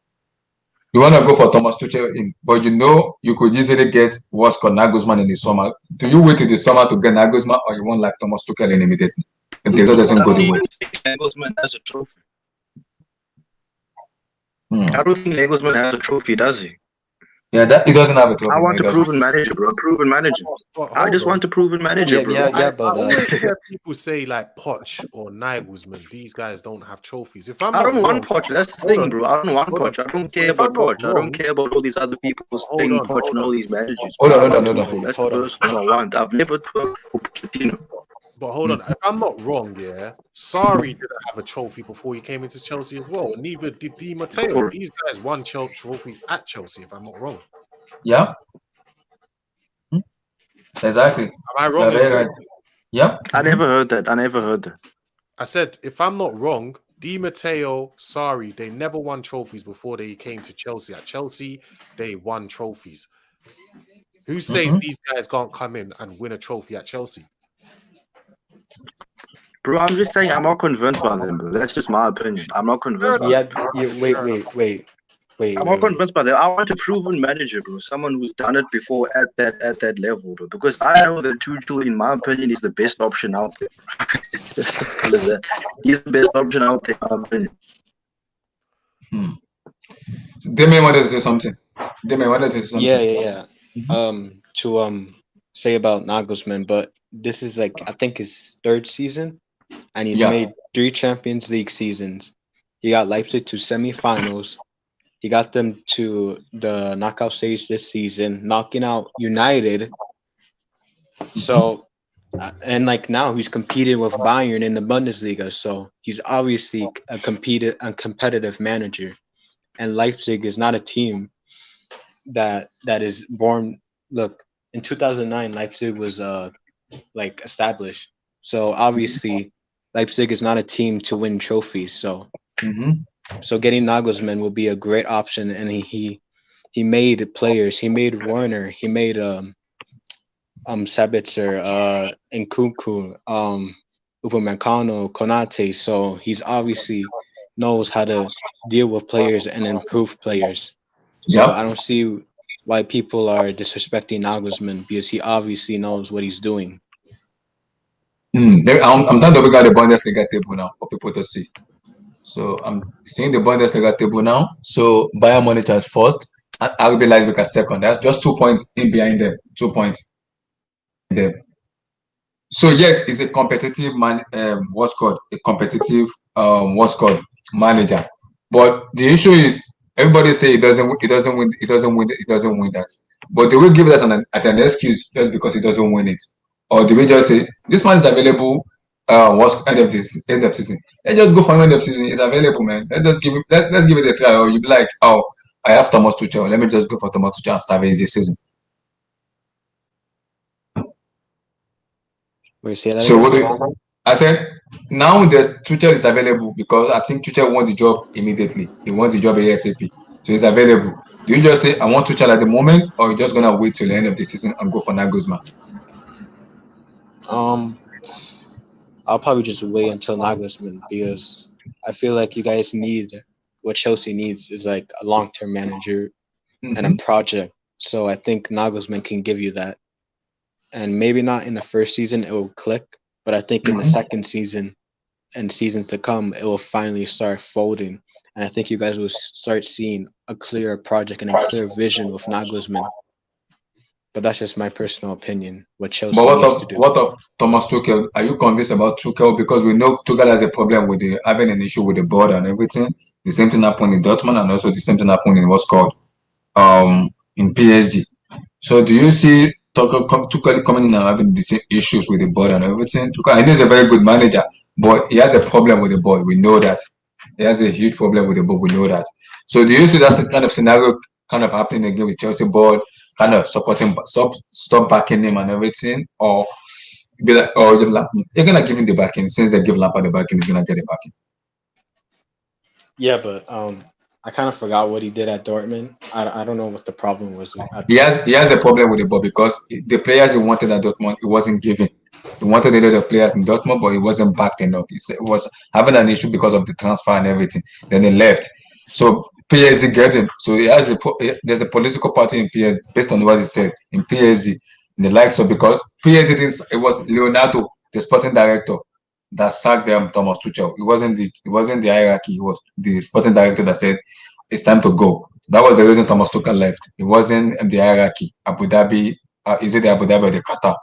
you want to go for Thomas Tuchel in, but you could easily get what's called Nagelsmann in the summer. Do you wait till the summer to get Nagelsmann, or you want like Thomas Tuchel in immediately? If the result doesn't go the way. Nagelsmann has a trophy. I don't think Nagelsmann has a trophy, does he? Yeah, he doesn't have a trophy. I want a proven manager, bro. A proven manager. I just want a proven manager, bro. But I always hear people say like Poch or Nagelsmann, these guys don't have trophies. If I don't want Poch, that's the thing, bro. I don't want Poch. I don't care about Poch. I don't care about all these other people saying Poch and all these managers. Hold on. That's the person I want. I've never worked for Pochettino. But hold on, if I'm not wrong, Sarri didn't have a trophy before he came into Chelsea as well, and neither did Di Matteo. These guys won trophies at Chelsea, if I'm not wrong. Yeah. Exactly. Am I wrong? Right. Yep. I never heard that. I said, if I'm not wrong, Di Matteo, Sarri, they never won trophies before they came to Chelsea. At Chelsea, they won trophies. Who says these guys can't come in and win a trophy at Chelsea? Bro, I'm just saying I'm not convinced by them, bro. That's just my opinion. I'm not convinced by them. Wait. I'm not convinced by them. I want a proven manager, bro. Someone who's done it before at that level, bro. Because I know that Tuchel, in my opinion, is the best option out there. It's just simple as that. He's the best option out there, in my opinion. They may wanted to say something. They may wanted to say something. Yeah. To say about Nagelsmann, but this is like I think his third season, and he's Yeah. made 3 Champions League seasons. He got Leipzig to semifinals. He got them to the knockout stage this season, knocking out United. So, and like now he's competing with Bayern in the Bundesliga. So he's obviously a competitive manager. And Leipzig is not a team that is born. Look, in 2009, Leipzig was like established. So obviously, Leipzig is not a team to win trophies. So. So getting Nagelsmann will be a great option, and he made players. He made Werner. He made Sabitzer, Nkunku, Upamecano, Konate. So he's obviously knows how to deal with players and improve players. So Yep. I don't see why people are disrespecting Nagelsmann because he obviously knows what he's doing. I'm trying to look at the Bundesliga table now for people to see. So I'm seeing the Bundesliga table now. So Bayern Munich as first, and RB Leipzig as second. That's just 2 points in behind them. 2 points in them. So yes, it's a competitive man. What's called a competitive manager. But the issue is everybody say it doesn't win that. But do we give that as an excuse just because it doesn't win it, or do we just say this man is available? What's end of season? Let's just go for end of season. It's available, man. Let's give it a try. Or you be like, oh, I have Thomas Tuchel. Let me just go for Thomas Tuchel and salvage this season. Wait, say that So again? I said now Tuchel is available because I think Tuchel wants the job immediately. He wants the job ASAP. So it's available. Do you just say I want Tuchel at the moment, or you're just gonna wait till the end of the season and go for Nagelsmann? I'll probably just wait until Nagelsmann because I feel like you guys need what Chelsea needs is like a long-term manager and a project. So I think Nagelsmann can give you that. And maybe not in the first season it will click, but I think in the second season and seasons to come it will finally start folding. And I think you guys will start seeing a clear project and a clear vision with Nagelsmann. But that's just my personal opinion. What Chelsea needs to do. What of Thomas Tuchel? Are you convinced about Tuchel? Because we know Tuchel has a problem with having an issue with the board and everything. The same thing happened in Dortmund, and also the same thing happened in what's called in PSG. So do you see Tuchel coming in and having the same issues with the board and everything? Because I know he's a very good manager, but he has a problem with the board. We know that. He has a huge problem with the board. We know that. So do you see that kind of scenario kind of happening again with Chelsea board, kind of supporting, stop backing him and everything, or be like, or you're gonna give him the backing since they give Lampard the backing, he's gonna get the backing. Yeah, but I kind of forgot what he did at Dortmund. I don't know what the problem was. He has a problem with the board because the players he wanted at Dortmund, he wasn't giving. He wanted a lot of players in Dortmund, but he wasn't backed enough. He was having an issue because of the transfer and everything. Then he left. So PSG get him. So there's a political party in PSG based on what he said in PSG. The likes of because PSG didn't. It was Leonardo, the sporting director, that sacked them Thomas Tuchel. It wasn't the hierarchy. It was the sporting director that said it's time to go. That was the reason Thomas Tuchel left. It wasn't the hierarchy. Abu Dhabi, is it the Abu Dhabi or the Qatar?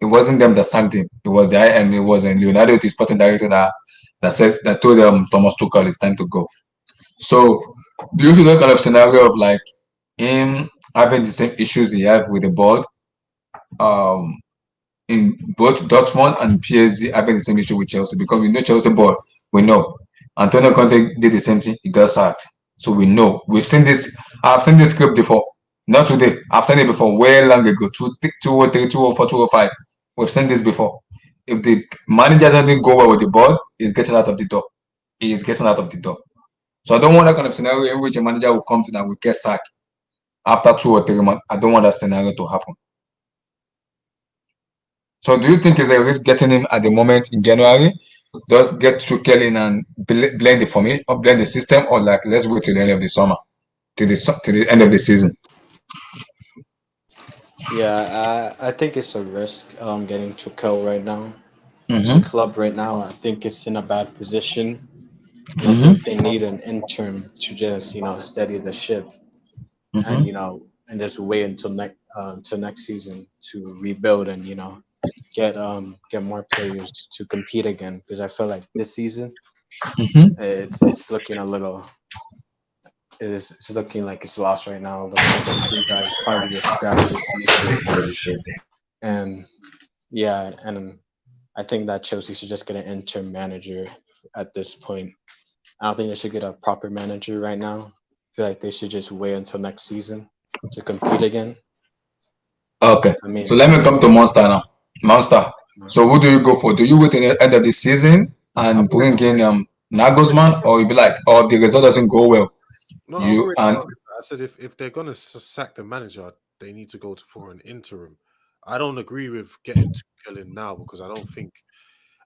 It wasn't them that sacked him. It was it was Leonardo, the sporting director, that told them Thomas Tuchel it's time to go. So do you see that kind of scenario of like him having the same issues he had with the board? In both Dortmund and PSG having the same issue with Chelsea because we know Chelsea board. We know Antonio Conte did the same thing. He got sacked. So we know. We've seen this. I've seen this script before. Not today. I've seen it before way long ago. 2003, 2004, 2005. We've seen this before. If the manager doesn't go well with the board, he's getting out of the door. He is getting out of the door. So I don't want that kind of scenario in which a manager will come to and will get sacked after 2 or 3 months. I don't want that scenario to happen. So do you think is a risk getting him at the moment in January? Just get tuchel in and blend the formation or blend the system, or like let's wait till the end of the summer, to the end of the season. Yeah, I think it's a risk getting Tuchel right now. The Mm-hmm. club right now, I think it's in a bad position. And I Mm-hmm. think they need an interim to just, steady the ship and, Mm-hmm. and just wait until next season to rebuild and, get more players to compete again. Because I feel like this season, Mm-hmm. it's looking a little, it's looking like it's lost right now. It looks like the two guys probably just scrapped this season. And yeah, and I think that Chelsea should just get an interim manager at this point. I don't think they should get a proper manager right now. I feel like they should just wait until next season to compete again. Okay. I So mean, let me come to Monster now. Monster. uh, So who do you go for? Do you wait till the end of the season I'm and already bring in Nagelsmann, or you be like, or if the result doesn't go well, no, I've you already and answered that. I said if they're gonna sack the manager, they need to go for an interim. I don't agree with getting Tuchel in now because I don't think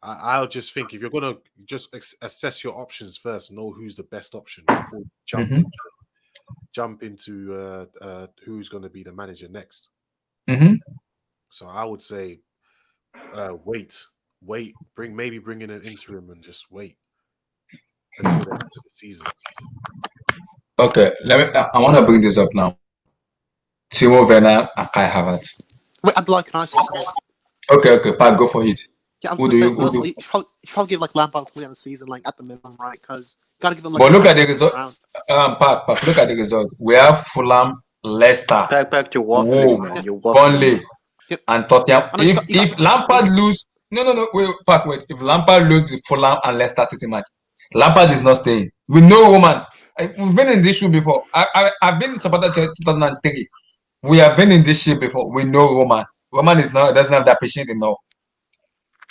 I'll just think if you're gonna just assess your options first, know who's the best option before you mm-hmm. jump into who's gonna be the manager next. Mm-hmm. So I would say wait, bring in an interim and just wait until the end of the season. Okay, I want to bring this up now. Timo Werner and Kai Havertz. Wait, I'd like, can I say something? Okay, Pat, go for it. Yeah, I was Who gonna do say you? Who firstly, do? you should probably give like Lampard to the end of the season, like at the minimum, right? Because gotta give him like But a look at chance the to result. round. Pat, look at the result. We have Fulham, Leicester, Back to waffling, Wolves, man. Yeah, You're waffling. Burnley, yep. and Tottenham. I know If you Lampard got lose, no, wait, Pat, wait. If Lampard lose the Fulham and Leicester City match, Lampard is not staying. We know Roman. We've been in this shoe before. I've been in supporter 2003. We have been in this shit before. We know Roman. Roman is not doesn't have that patience enough.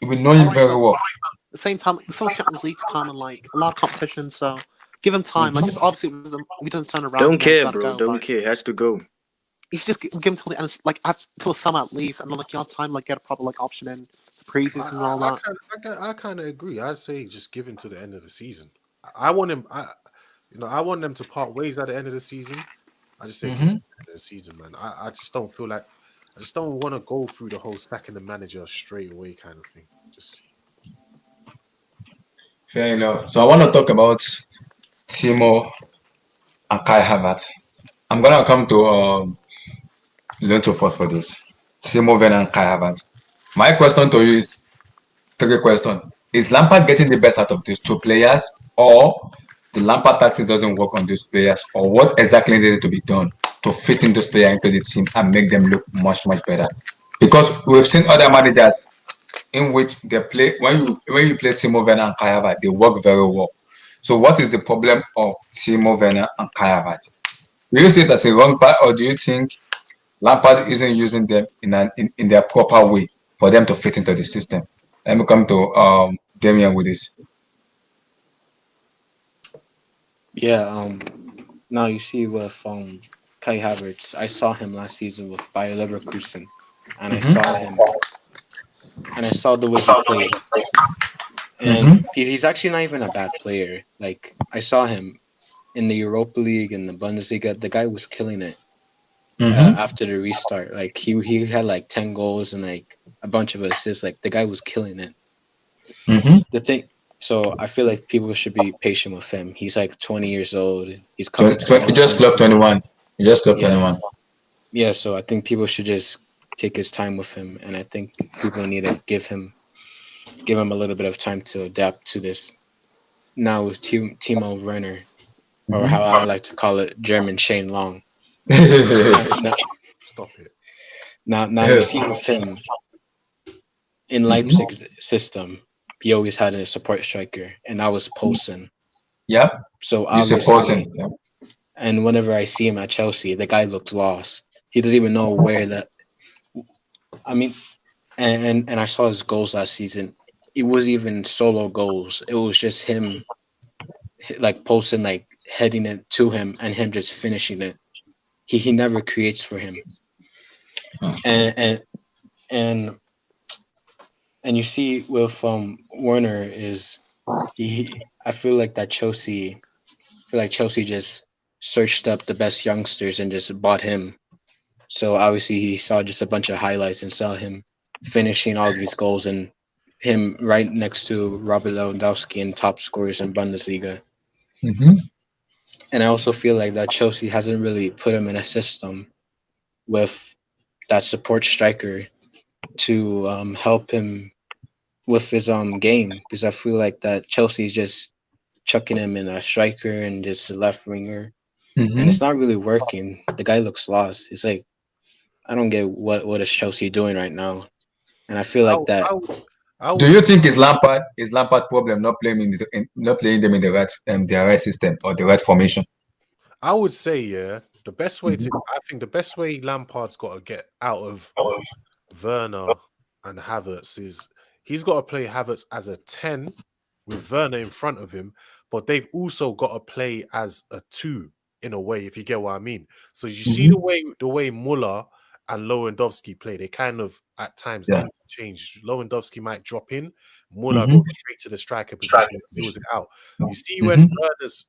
We know all him right, very but well. at the same time, like, there's still Champions League to come and like a lot of competition. So give him time. Like, Mhm. if obviously if he doesn't turn around, Don't then he's care, gotta bro. go. Don't But care. Has to go. you should just give him till the end, till the summer at least, and then like you have time to, like get a proper like option in the preseason and all that. I kind of agree. I say just give him to the end of the season. I want him. I want them to part ways at the end of the season. I just say give him Mm-hmm. to the end of the season, man. I just don't feel like I just don't want to go through the whole sacking the manager straight away kind of thing. Just Fair enough. So I want to talk about Timo and Kai Havertz. I'm gonna come to Lento first for this. Timo Werner and Kai Havertz. My question to you is three questions. Is Lampard getting the best out of these two players, or the Lampard tactics doesn't work on those players, or what exactly needed to be done to fit in those players into the team and make them look much better? Because we've seen other managers in which they play when you play Timo Werner and Kai Havertz, they work very well. So what is the problem of Timo Werner and Kai Havertz? Do you see it as a wrong part, or do you think Lampard isn't using them in their proper way for them to fit into the system? Let me come to Damian with this. yeah. Now you see with Kai Havertz, I saw him last season with Bayer Leverkusen, and Mm-hmm. I saw the way he played, and Mm-hmm. he's actually not even a bad player. Like I saw him in the Europa League and the Bundesliga. The guy was killing it Mm-hmm. after the restart. Like he had like 10 goals and like a bunch of assists. Like the guy was killing it. Mm-hmm. The thing. So I feel like people should be patient with him. He's like 20 years old. He's coming to an You just end. clocked 21. You just clocked Yeah, 21. yeah. So I think people should just take his time with him, and I think people need to give him a little bit of time to adapt to this. Now with Timo Werner, or how I like to call it, German Shane Long. Mm-hmm. Now, stop it. now you see with him in Mm-hmm. Leipzig's system, he always had a support striker, and that was Poulsen. Yep. So You support obviously, him. Yep. and whenever I see him at Chelsea, the guy looked lost. He doesn't even know where that. I mean, and I saw his goals last season. It was even solo goals. It was just him, like Poulsen, like heading it to him, and him just finishing it. He never creates for him, and and And you see with Werner is I feel like that Chelsea I feel like Chelsea just searched up the best youngsters and just bought him. So obviously he saw just a bunch of highlights and saw him finishing all these goals and him right next to Robert Lewandowski and top scorers in Bundesliga. Mm-hmm. And I also feel like that Chelsea hasn't really put him in a system with that support striker to help him with his game, because I feel like that Chelsea's just chucking him in a striker and just a left winger, and Mm-hmm. it's not really working. The guy looks lost. It's like I don't get what is Chelsea doing right now, and I feel I, like that. I, I Do would you think it's Lampard? Is Lampard problem not playing not playing them in the right system or the right formation? I would say, yeah, the best way to Mm-hmm. I think the best way Lampard's got to get out of Werner and Havertz is he's got to play Havertz as a 10 with Werner in front of him, but they've also got to play as a 2 in a way, if you get what I mean. So you see Mm-hmm. the way Muller and Lewandowski play, they kind of at times Yeah. interchange. Lewandowski might drop in, Muller Mm-hmm. goes straight to the striker position, deals it out. You see when Mm-hmm. Werner's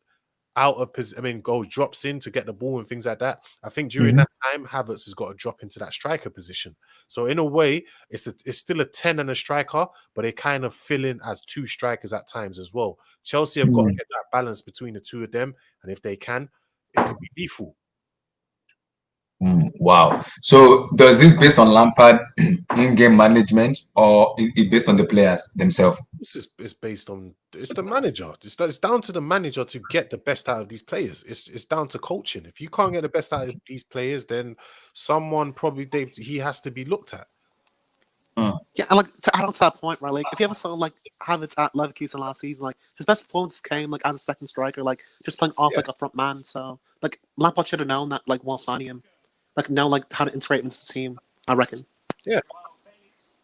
out of position, goes drops in to get the ball and things like that. I think during Mm-hmm. that time, Havertz has got to drop into that striker position. So in a way, it's still a 10 and a striker, but they kind of fill in as 2 strikers at times as well. Chelsea have got to get that balance between the 2 of them, and if they can, it could be lethal. Wow. So does this based on Lampard in-game management or it based on the players themselves? This is based on it's the manager. It's down to the manager to get the best out of these players. It's down to coaching. If you can't get the best out of these players, then someone probably he has to be looked at. Yeah, and like to add on to that point, right? Like if you ever saw like Havertz at Leverkusen last season, like his best performances came like as a second striker, like just playing off Yeah. like a front man. So like Lampard should have known that like while signing him, like know like how to integrate him into the team. I reckon. Yeah.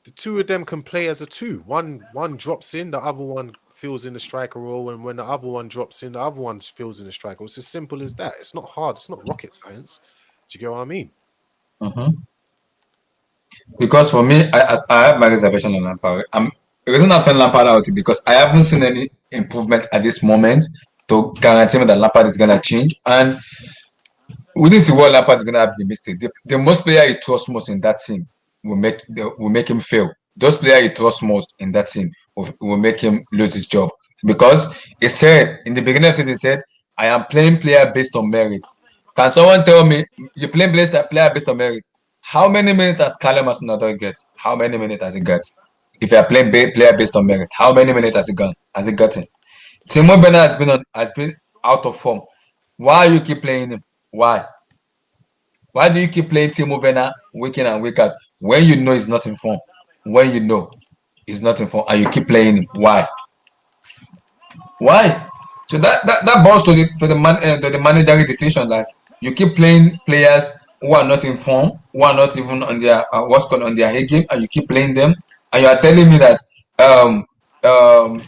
The 2 of them can play as a 2. One drops in, the other one fills in the striker role, and when the other one drops in, the other one fills in the striker. It's as simple as that. It's not hard. It's not rocket science. Do you get what I mean? Mm-hmm. Because for me, I have my reservation on Lampard. The reason I found Lampard out is because I haven't seen any improvement at this moment to guarantee me that Lampard is gonna change. And we didn't see what Lampard is gonna have the mistake. The most player he trusts most in that team will make him fail. Those players he trusts most in that team will make him lose his job. Because he said in the beginning of the season, he said, I am playing player based on merit. Can someone tell me you're playing player based on merit? How many minutes has Callum Hudson-Odoi get? How many minutes has he got? If you are playing player based on merit, how many minutes has he got? Has he gotten? Timo Werner has been out of form. Why you keep playing him? Why? Why do you keep playing Timo Werner week in and week out when you know he's not in form? When you know he's not in form and you keep playing him, why? Why? So that boils to the managerial decision. Like you keep playing players who are not in form, who are not even on their what's called on their A game, and you keep playing them, and you are telling me that um um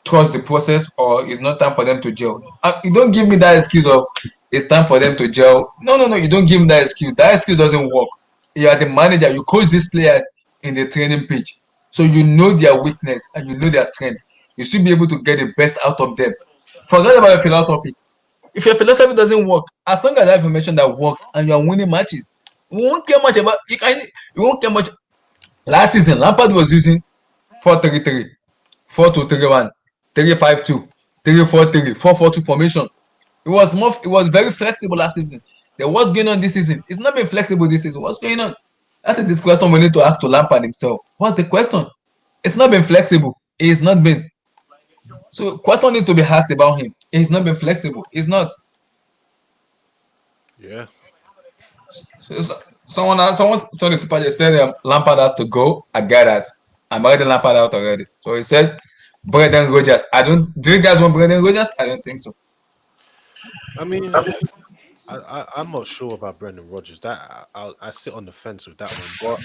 trust the process or it's not time for them to gel. You don't give me that excuse of it's time for them to gel. No. You don't give me that excuse. That excuse doesn't work. You are the manager. You coach these players in the training pitch, so you know their weakness and you know their strength. You should be able to get the best out of them. Forget about your philosophy. If your philosophy doesn't work, as long as that information that works and you are winning matches, we won't care much about you. You won't care much. Last season, Lampard was using 4-3-3, 4-2-3-1, 3-5-2, 3-4-3, 4-4-2 formation. It was very flexible last season. Then what's going on this season? It's not been flexible this season. What's going on? That is this question we need to ask to Lampard himself. What's the question? It's not been flexible. It's not been. So question needs to be asked about him. He's not been flexible. He's not. Yeah. Someone saw the super said Lampard has to go. I get that. I'm already Lampard out already. So he said Brendan Rodgers. Do you guys want Brendan Rodgers? I don't think so. I mean, I'm not sure about Brendan Rodgers. That I sit on the fence with that one. But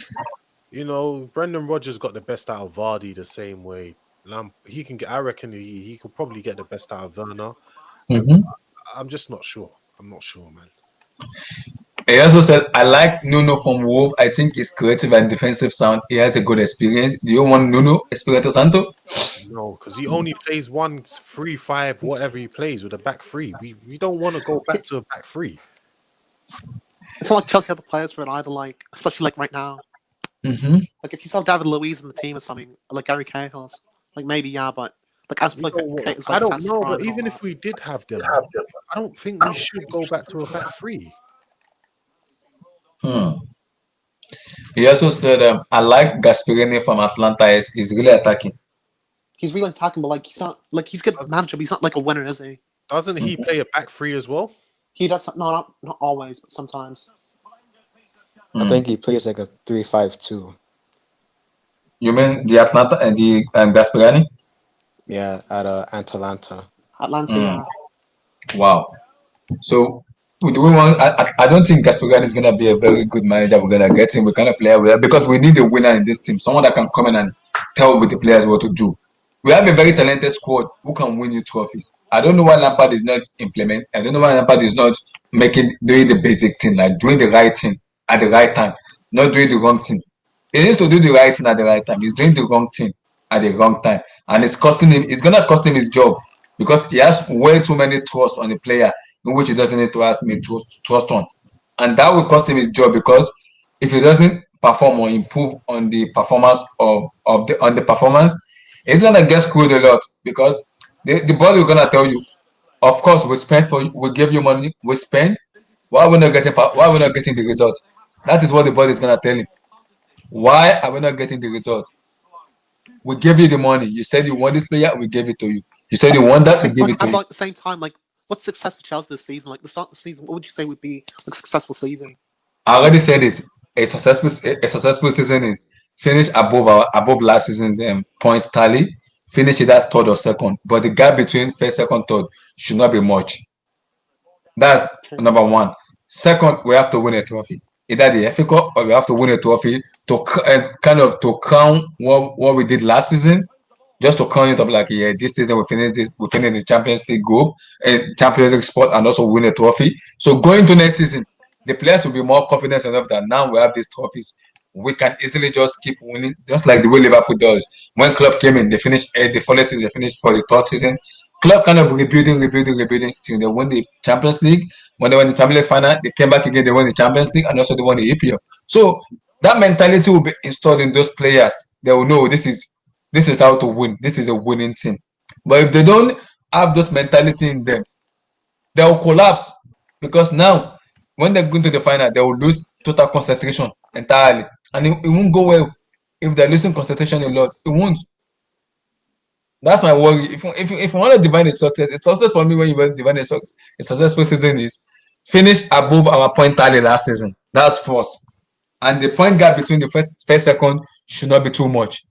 you know, Brendan Rodgers got the best out of Vardy the same way. He can get. I reckon he could probably get the best out of Werner. Mm-hmm. I'm just not sure. I'm not sure, man. He also said, I like Nuno from Wolf. I think he's creative and defensive sound. He has a good experience. Do you want Nuno Espirito Santo? No, because he only plays 1-3-5, whatever he plays with a back three. We don't want to go back to a back three. It's not like Chelsea have the players for it either. Like especially like right now. Mm-hmm. Like if you saw David Luiz in the team or something, like Gary Cahill's, like maybe yeah, but like as like, it's like I don't fast know, prime but and all even that. if we did have them, I don't think we should go back to a back three. He also said, I like Gasperini from Atlanta. He's really attacking. He's really attacking, but like he's not like he's good manager, but he's not like a winner, is he? Doesn't he play a back three as well? He does not always, but sometimes. I think he plays like a 3-5-2. You mean the Atlanta and the Gasperini? Yeah, at Atalanta. Atlanta, yeah. Wow. So do we want? I don't think Gasperini is gonna be a very good manager. We're gonna get him. We're gonna play because we need a winner in this team. Someone that can come in and tell with the players what to do. We have a very talented squad who can win you trophies. I don't know why Lampard is not implementing. I don't know why Lampard is not doing the basic thing, like doing the right thing at the right time, not doing the wrong thing. He needs to do the right thing at the right time. He's doing the wrong thing at the wrong time, and it's costing him. It's gonna cost him his job because he has way too many trust on the player in which he doesn't need to ask me trust on, and that will cost him his job because if he doesn't perform or improve on the performance on the performance, he's gonna get screwed a lot because the body is gonna tell you, of course we give you money, we spend. Why are we not getting the result? That is what the body is gonna tell him. Why are we not getting the result? We gave you the money. You said you want this player, we gave it to you. You said you want that, we give it to At you. like the same time, like what's success for Chelsea this season? Like the start of the season, what would you say would be a successful season? I already said it. A successful season is finish above last season's point tally. Finish it at third or second, but the gap between first, second, third should not be much. That's number one. Second, we have to win a trophy. Either the FA Cup or we have to win a trophy to kind of to crown what we did last season. Just to count it up, like yeah, this season we finish the Champions League group, and Champions League spot, and also win a trophy. So going to next season, the players will be more confident enough that now we have these trophies. We can easily just keep winning, just like the way Liverpool does. When Klopp came in, they finished the following season, they finished for the third season. Klopp kind of rebuilding till they won the Champions League. When they won the Champions League final, they came back again, they won the Champions League, and also they won the EPL. So that mentality will be installed in those players. They will know this is how to win. This is a winning team. But if they don't have those mentality in them, they will collapse because now when they go into the final, they will lose total concentration entirely, and it won't go well. If they're losing concentration a lot, it won't. That's my worry. If you want to divine a success for me when you want to divine a successful season is finish above our point tally last season. That's first, and the point gap between the first second should not be too much.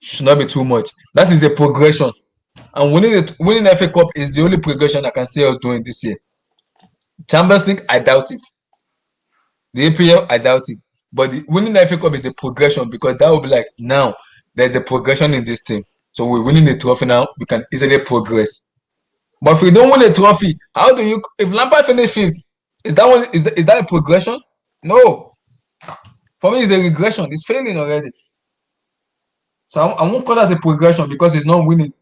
Should not be too much. That is a progression. And winning the FA Cup is the only progression I can see us doing this year. Champions League, I doubt it. The APL, I doubt it. But winning the FA Cup is a progression because that will be like, now there's a progression in this team. So we're winning the trophy now, we can easily progress. But if we don't win a trophy, how do you, if Lampard finish fifth, is that a progression? No. For me, it's a regression. It's failing already. So I won't call that a progression because it's not winning.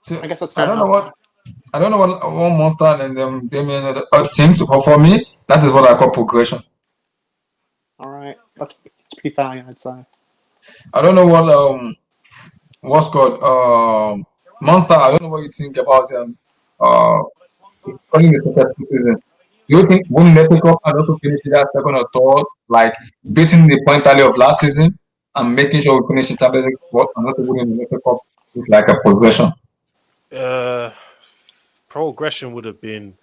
So I guess that's fair I don't know enough. what Monster and Damien thinks. But for me, that is what I call progression. All right, that's pretty fair, I'd say. I don't know what's called Monster. I don't know what you think about calling the successful season. Do you think winning the FA Cup and also finishing that second or third, like beating the point tally of last season and making sure we finish in Champions League spot and also winning the FA Cup is like a progression? Progression would have been.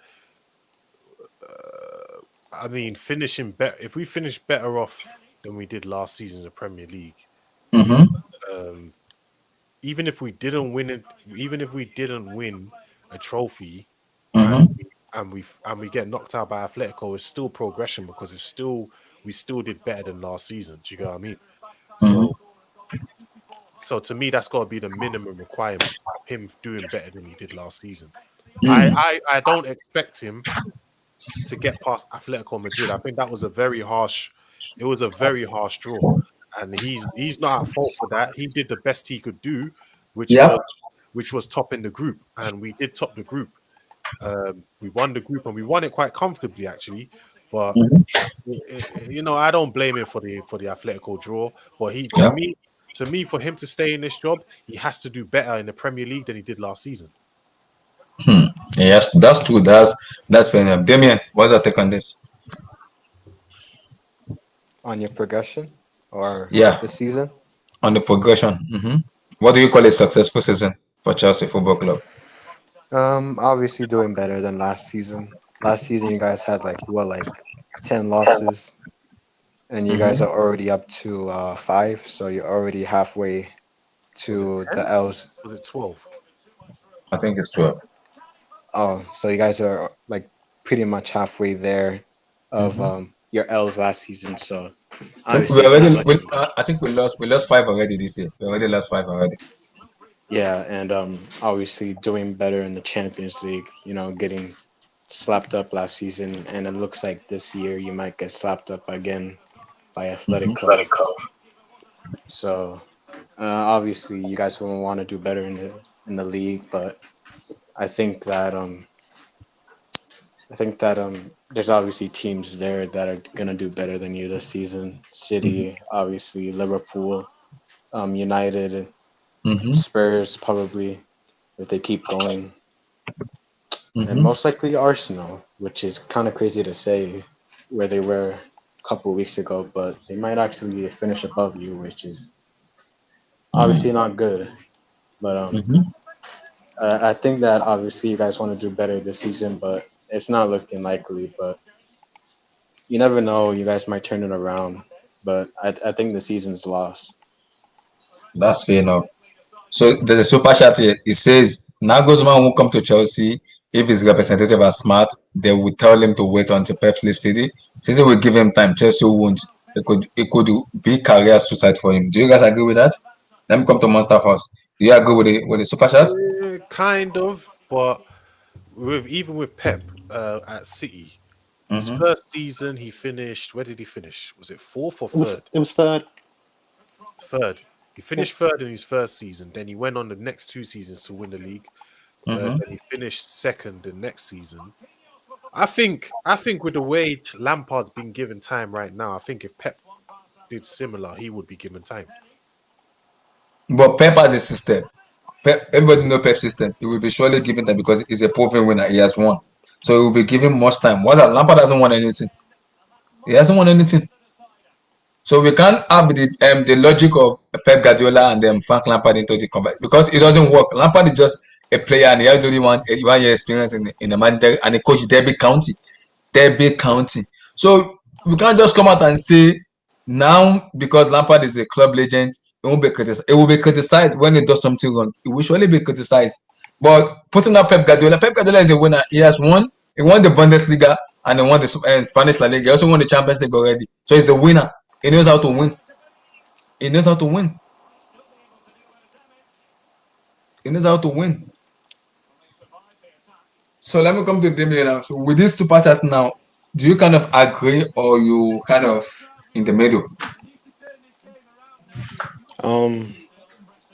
I mean, finishing better. If we finish better off than we did last season in the Premier League, even if we didn't win it, even if we didn't win a trophy, and we get knocked out by Atletico, it's still progression because we still did better than last season. Do you get what I mean? So to me, that's got to be the minimum requirement. Him doing better than he did last season. I don't expect him to get past Atletico Madrid. I think that was a very harsh. It was a very harsh draw, and he's not at fault for that. He did the best he could do, which Yep. was topping the group, and we did top the group. We won the group, and we won it quite comfortably, actually. But I don't blame him for the Atletico draw. But Yeah. to me, for him to stay in this job, he has to do better in the Premier League than he did last season. Yes, that's true. That's fair enough. Damien, what's your take on this? On your progression or Yeah, the season. on the progression. What do you call a successful season for Chelsea Football Club? Obviously doing better than last season. Last season, you guys had like 10 losses, and you guys are already up to 5, so you're already halfway to the 10? L's. Was it 12? I think it's 12. Oh, so you guys are like pretty much halfway there of your L's last season. So obviously, it's not looking good. I think we lost 5 already this year. We already lost 5 already. Yeah, and obviously doing better in the Champions League. Getting slapped up last season, and it looks like this year you might get slapped up again by Atletico. So obviously, you guys will want to do better in the league, but I think that there's obviously teams there that are gonna do better than you this season. City, obviously, Liverpool, United, Spurs, probably if they keep going, and most likely Arsenal, which is kind of crazy to say, where they were a couple of weeks ago, but they might actually finish above you, which is obviously not good. But I think that obviously you guys want to do better this season, but it's not looking likely. But you never know. You guys might turn it around. But I think the season's lost. That's fair enough. So there's a super chat here. It says Nagelsmann won't come to Chelsea if his representative are smart. They will tell him to wait until Pep leaves City. City will give him time. Chelsea won't. It could be career suicide for him. Do you guys agree with that? Let me come to Monster first. Do you agree with the super chat? Kind of, but even with Pep at City, his first season he finished. Where did he finish? Was it 4th or 3rd? It was third. Third. He finished 3rd in his first season. Then he went on the next 2 seasons to win the league. Then he finished 2nd the next season. I think with the way Lampard's been given time right now, I think if Pep did similar, he would be given time. But Pep has a system. Everybody know Pep's system. He will be surely given time because he's a proven winner. He has won. So he will be given much time. What's that? Lampard hasn't won anything. He hasn't won anything. So we can't have the logic of Pep Guardiola and Frank Lampard into the combat because it doesn't work. Lampard is just a player and he has only one year experience in the manager and he coached Derby County. So we can't just come out and say now because Lampard is a club legend, it won't be criticized. It will be criticized when he does something wrong. It will surely be criticized. But putting up Pep Guardiola is a winner. He has won. He won the Bundesliga and he won the Spanish La Liga. He also won the Champions League already. So he's a winner. He knows how to win. He knows how to win. He knows how to win. So let me come to Damien now. So with this super chat now, do you kind of agree or you kind of in the middle?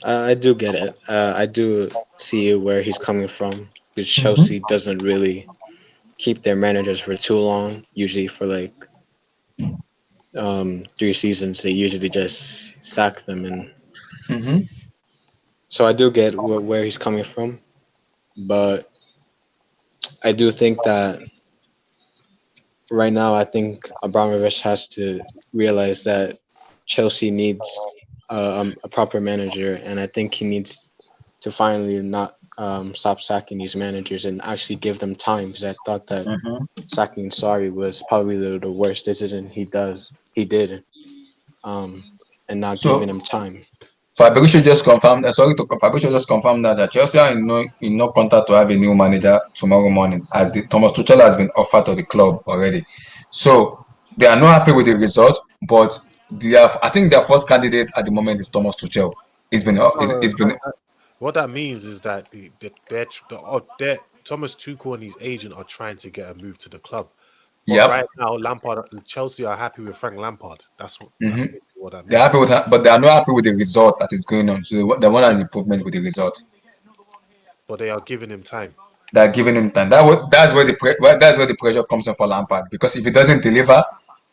I do get it. I do see where he's coming from. Because Chelsea doesn't really keep their managers for too long. Usually for 3 seasons, they usually just sack them. And so I do get where he's coming from. But I do think that right now, I think Abramovich has to realize that Chelsea needs a proper manager, and I think he needs to finally not stop sacking these managers and actually give them time. Because I thought that sacking Sarri was probably the worst decision he did, and not giving him time. Fabrizio just confirmed. Fabrizio just confirmed that Chelsea are in no contact to have a new manager tomorrow morning, as Thomas Tuchel has been offered to the club already. So they are not happy with the result, but I think their first candidate at the moment is Thomas Tuchel. It's been What that means is that Thomas Tuchel and his agent are trying to get a move to the club. But Yep. right now, Lampard, Chelsea are happy with Frank Lampard. That's basically what that They're means. happy with her, but they are not happy with the result that is going on. So they want an improvement with the result. But they are giving him time. They're giving him time. That's where the pressure comes in for Lampard. Because if he doesn't deliver,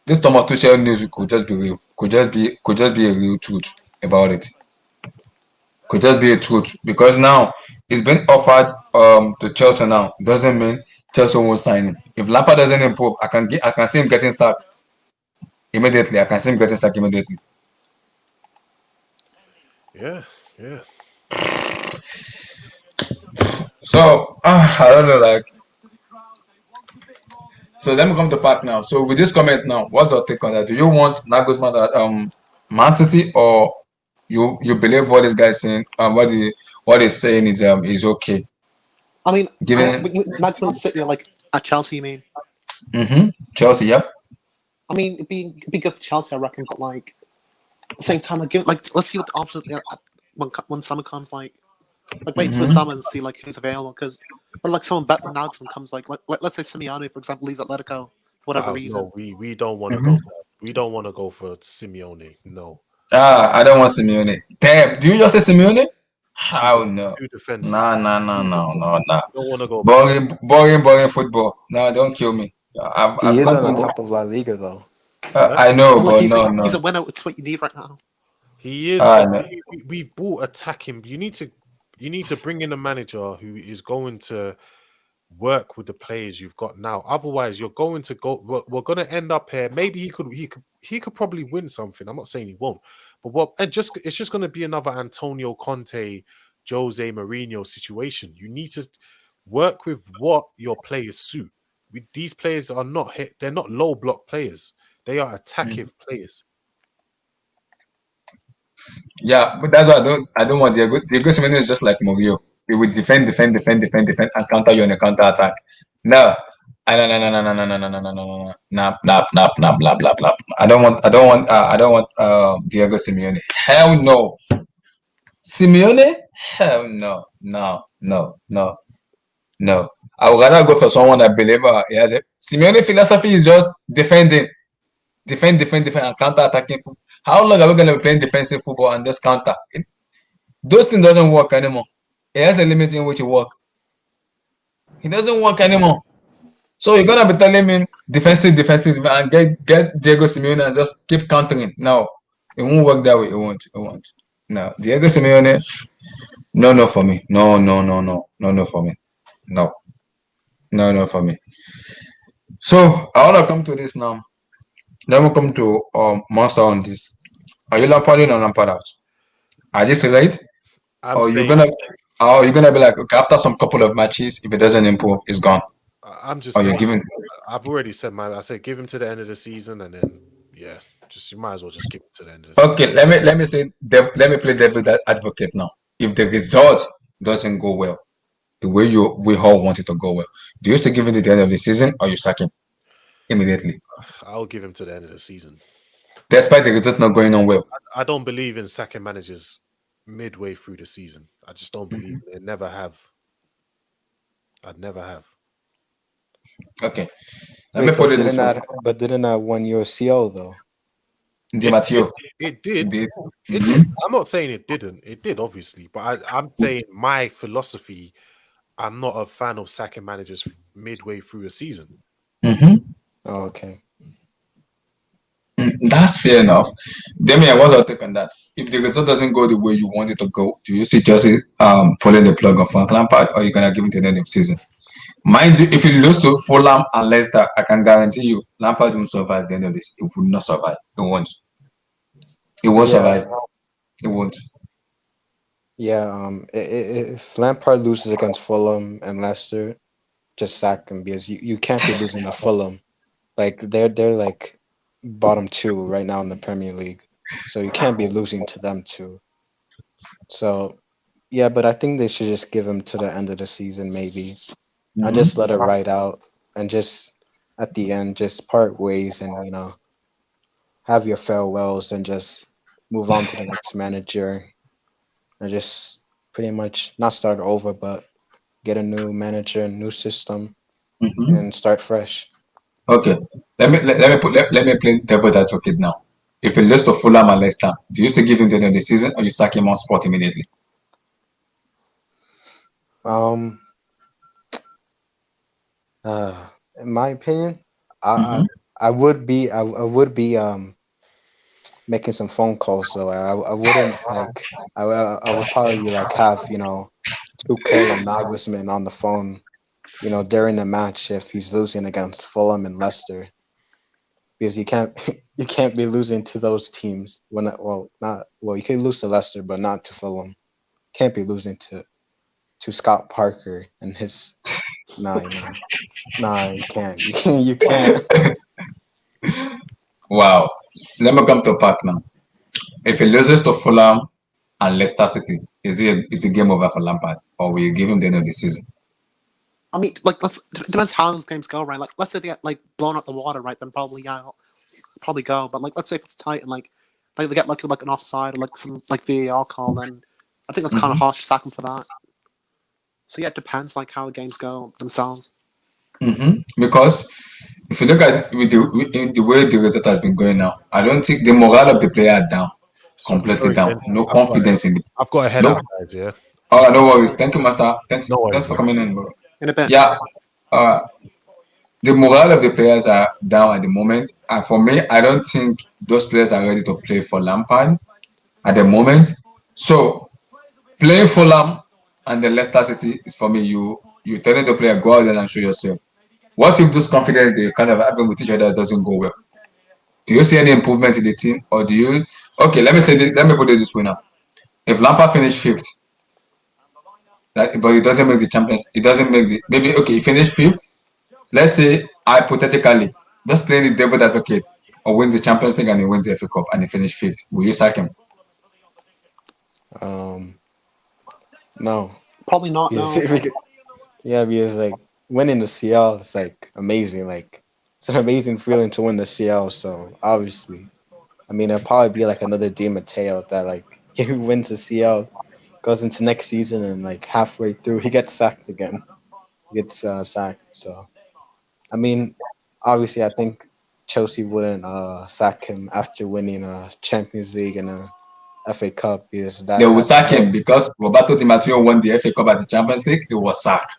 this Thomas Tuchel news could just be real. Could just be a real truth about it. Could just be a truth because now he's been offered to Chelsea now. Doesn't mean Chelsea won't sign him. If Lampard doesn't improve, I can see him getting sacked immediately. I can see him getting sacked immediately. Yeah. So I don't know, like. So let me come to Pat now. So with this comment now, what's your take on that? Do you want Nagelsmann at Man City, or you believe what this guy is saying? What he's saying is okay. I mean, Given Maximin City, like at Chelsea, you mean? Chelsea, yep. I mean, it'd be good for Chelsea, I reckon. But like at the same time, let's see what the options are when summer comes. Like wait till the summer and see like who's available. Because or like someone better than Nagelsmann comes. Like let's say Simeone, for example, leaves Atletico for whatever reason. No, we don't want to go. We don't want to go for Simeone. No. I don't want Simeone. Damn, do you just say Simeone? How no? Too defensive. No. Don't want to go. Boring football. No, don't kill me. He is on the top of La Liga, though. I know, But, like, but no. He's a winner. It's what you need right now. He is. No. We've bought attacking. You need to bring in a manager who is going to work with the players you've got now. Otherwise, you're going to go. We're going to end up here. Maybe he could probably win something. I'm not saying he won't, but it's just going to be another Antonio Conte, Jose Mourinho situation. You need to work with what your players suit. These players are not hit. They're not low block players. They are attacking players. Yeah, but that's why I don't want Diego. Diego Simeone is just like Mourinho. He would defend, and counter you on a counter attack. No. No. Blah blah blah. I don't want Diego Simeone. Hell no. Simeone? Hell no. No. I would rather go for someone I believe he has it. Simeone philosophy is just defending. Defend, and counter-attacking football. How long are we going to be playing defensive football and just counter? Those things doesn't work anymore. It has a limit in which it works. It doesn't work anymore. So you're going to be telling me defensive, and get Diego Simeone and just keep countering. No, it won't work that way. It won't. No, Diego Simeone, no for me. No for me. No for me. So I want to come to this now. Let me come to Monster on this. Are you Lampard in or Lampard out? Are this right? Or you're gonna be like, okay, after some couple of matches, if it doesn't improve, it's gone. I'm just. Or you're giving. I've already said I said give him to the end of the season, and then you might as well just give him to the end of the season. Okay, let me play devil's advocate now. If the result doesn't go well, the way we all want it to go well, do you still give him to the end of the season, or you sack him immediately? I'll give him to the end of the season. Despite the result not going on well. I don't believe in sacking managers midway through the season. I just don't believe it. Never have. I'd never have. Okay. Let me put it this way. But didn't that win your CL though? Di Matteo. It did. It did. I'm not saying it didn't. It did, obviously. But I'm saying my philosophy, I'm not a fan of sacking managers midway through a season. Oh, okay. That's fair enough. Damian, what's your take on that? If the result doesn't go the way you want it to go, do you see Chelsea pulling the plug on Frank Lampard, or are you gonna give it to the end of the season? Mind you, if you lose to Fulham and Leicester, I can guarantee you Lampard won't survive the end of this. It will not survive. It won't. It won't survive. It won't. Yeah. If Lampard loses against Fulham and Leicester, just sack him because you can't be losing to Fulham. Like they're like bottom two right now in the Premier League, so you can't be losing to them too. So yeah, but I think they should just give him to the end of the season maybe, and just let it ride out, and just at the end just part ways and have your farewells and just move on to the next manager, and just pretty much not start over, but get a new manager, new system, Mm-hmm. and start fresh. Okay. Let me play devil advocate now. If you lose to Fulham and Leicester, do you still give him the end of the season or you sack him on spot immediately? Um, in my opinion, I Mm-hmm. I, I would be making some phone calls. So I wouldn't like I would probably like have Tuchel and Nagelsmann on the phone, during the match if he's losing against Fulham and Leicester, because you can't you can't be losing to those teams when well not well you can lose to Leicester but not to Fulham. Can't be losing to Scott Parker and his nah, you can't you can't. Wow. Let me come to Park now. If he loses to Fulham and Leicester City, is it game over for Lampard, or will you give him the end of the season? I mean, like, it depends how those games go, right? Like, let's say they get like blown out the water, right? Then probably yeah, I'll probably go. But like, let's say if it's tight and like they get lucky with like an offside or like some like VAR call, then I think that's kind of Mm-hmm. harsh to sack him for that. So yeah, it depends like how the games go themselves. Mm-hmm. Because if you look at in the way the result has been going now, I don't think the morale of the player are down, completely Sorry, down. Ken. No I've got confidence in the I've got to head no. out, guys. Yeah. Oh, no worries. Thank you, Master. Thanks. No Thanks worries, for man. coming in, bro. In a bit. Yeah. Uh, the morale of the players are down at the moment, and for me, I don't think those players are ready to play for Lampard at the moment. So playing Fulham and the Leicester City is for me. You telling the player go out there and show yourself. What if this confidence they kind of having with each other doesn't go well? Do you see any improvement in the team, or do you? Okay, let me say this, let me put it this way now. If Lampard finished fifth, but it doesn't make the champions, it doesn't make the maybe okay. He finished fifth. Let's say hypothetically, just playing the devil advocate, or wins the Champions League and he wins the FA Cup and he finished fifth. Will you sack him? Um, no, Probably not. because No. yeah, because like winning the CL is like amazing. Like it's an amazing feeling to win the CL. So obviously, I mean, it'll probably be like another Di Matteo that like he wins the CL, goes into next season, and like halfway through he gets sacked again. He gets sacked. So I mean, obviously, I think Chelsea wouldn't sack him after winning a Champions League and a FA Cup because They will that sack him because Roberto Di Matteo won the FA Cup at the Champions League. It was sacked.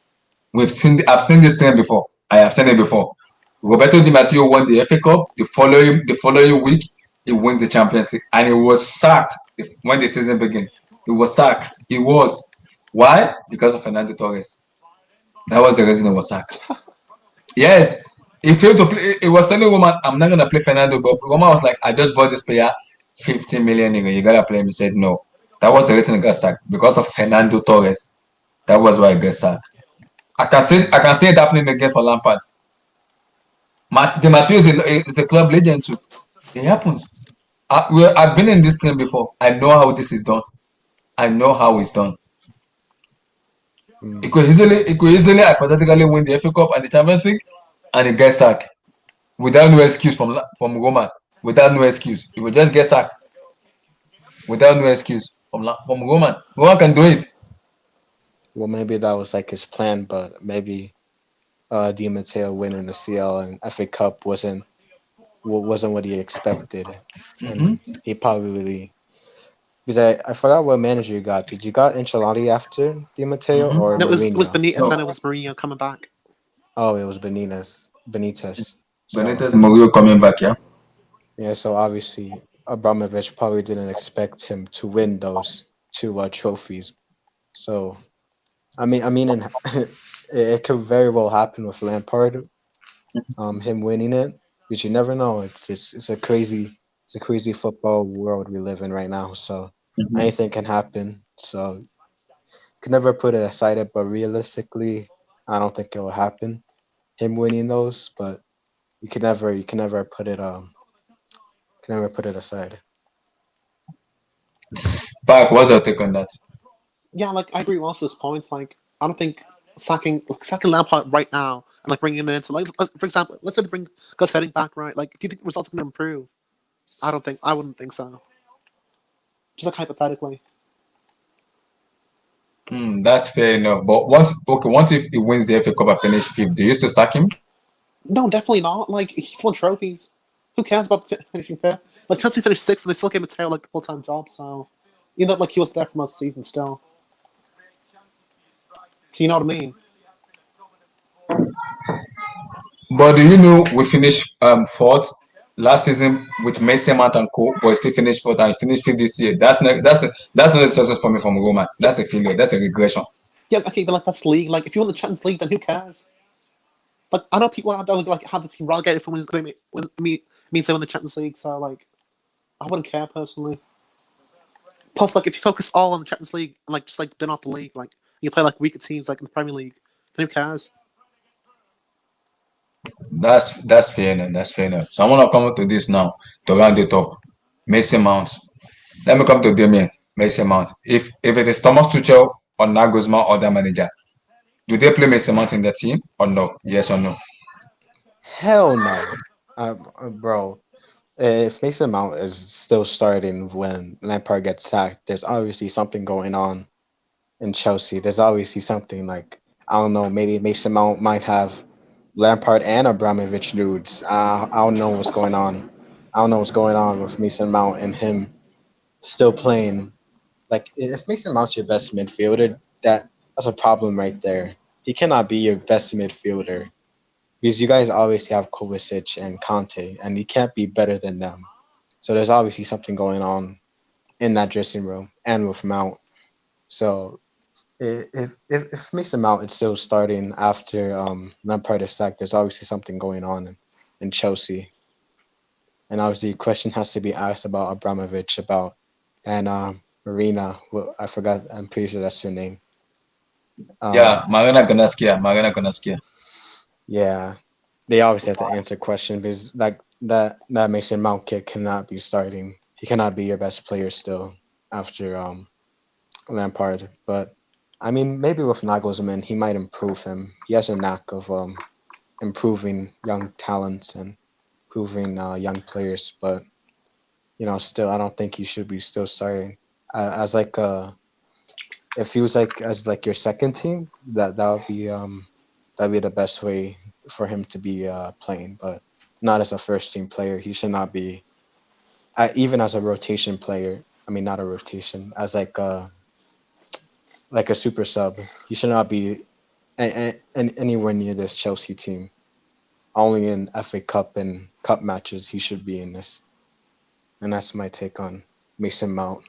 I've seen this trend before. I have seen it before. Roberto Di Matteo won the FA Cup. The following week, he wins the Champions League, and it was sacked when the season began. It was sacked. It was why? Because of Fernando Torres. That was the reason it was sacked. Yes, he failed to play. He was telling Roman, "I'm not gonna play Fernando." But Roman was like, "I just bought this player, 15 million. You gotta play him." He said, "No." That was the reason he got sacked because of Fernando Torres. That was why he got sacked. I can see it happening again for Lampard. The Matthew is a club legend too. It happens. I've been in this team before. I know how this is done. I know how it's done. It mm, could easily hypothetically win the FA Cup and the Champions League, and it gets sacked without no excuse from Roman. Without no excuse, he will just get sacked without no excuse from Roman. Roman can do it. well, maybe that was like his plan, but maybe Di Matteo winning the CL and FA Cup wasn't what he expected, Mm-hmm. and he probably really because I forgot what manager you got. Did you got Ancelotti after Di Matteo Mm-hmm. or No, it was Mourinho? Benitez, No, and it was Mourinho coming back. Oh, it was Benitez. Benitez. So Benitez Mourinho coming back, yeah. yeah, so obviously Abramovich probably didn't expect him to win those two trophies. So and it could very well happen with Lampard, him winning it, but you never know. It's a crazy football world we live in right now. So Mm-hmm. anything can happen. So can never put it aside it, but realistically, I don't think it will happen. Him winning those, but you can never put it aside. Back, what's your take on that? Yeah, like I agree with most of his points. Like I don't think sacking Lampard right now and like bringing him into for example, let's say they bring Gus heading back, right? Like, do you think the results are going to improve? I wouldn't think so. Just like hypothetically. That's fair enough. But once if he wins the FA Cup and finish fifth, do you still stack him? No, definitely not. Like he's won trophies. Who cares about finishing fifth? Like Chelsea finished sixth, and they still gave Mateo like the full-time job. So, you know, like he was there for most of the season still. So you know what I mean? But do you know we finished fourth last season with Mason Mount and Co. But still finished fourth and finished fifth this year. That's not a success for me from Roma. Yeah, That's a failure. That's a regression. yeah, okay, but like that's league. Like if you won the Champions League, then who cares? Like I know people out there like have the team relegated for when means they win the Champions League. So like I wouldn't care personally. Plus, like if you focus all on the Champions League and like just like bin off the league, like you play like weaker teams like in the Premier League, then who cares? That's fair enough. That's fair enough. So I want to come to this now to round it up. Mason Mount. Let me come to Damien. Mason Mount. If it is Thomas Tuchel or Nagelsmann or the manager, do they play Mason Mount in the team or no? Yes or no? Hell no, bro. If Mason Mount is still starting when Lampard gets sacked, there's obviously something going on in Chelsea. There's obviously something like I don't know. Maybe Mason Mount might have Lampard and Abramovich nudes. I don't know what's going on. I don't know what's going on with Mason Mount and him still playing. Like if Mason Mount's your best midfielder, that's a problem right there. He cannot be your best midfielder because you guys obviously have Kovacic and Conte, and he can't be better than them. So there's obviously something going on in that dressing room and with Mount. So if Mason Mount is still starting after Lampard is sacked, there's obviously something going on in Chelsea. And obviously, a question has to be asked about Abramovich and Marina. Well, I forgot. I'm pretty sure that's her name. Yeah, Marina Gonaskia. Yeah, they obviously have to answer question because that Mason Mount kid cannot be starting. He cannot be your best player still after Lampard. But I mean, maybe with Nagelsmann, he might improve him. He has a knack of improving young talents and improving young players. But still, I don't think he should be still starting as like if he was like as like your second team. That'd be the best way for him to be playing, but not as a first team player. He should not be even as a rotation player. I mean, not a rotation as like a super sub. He should not be anywhere near this Chelsea team. Only in FA Cup and Cup matches he should be in this. And that's my take on Mason Mount.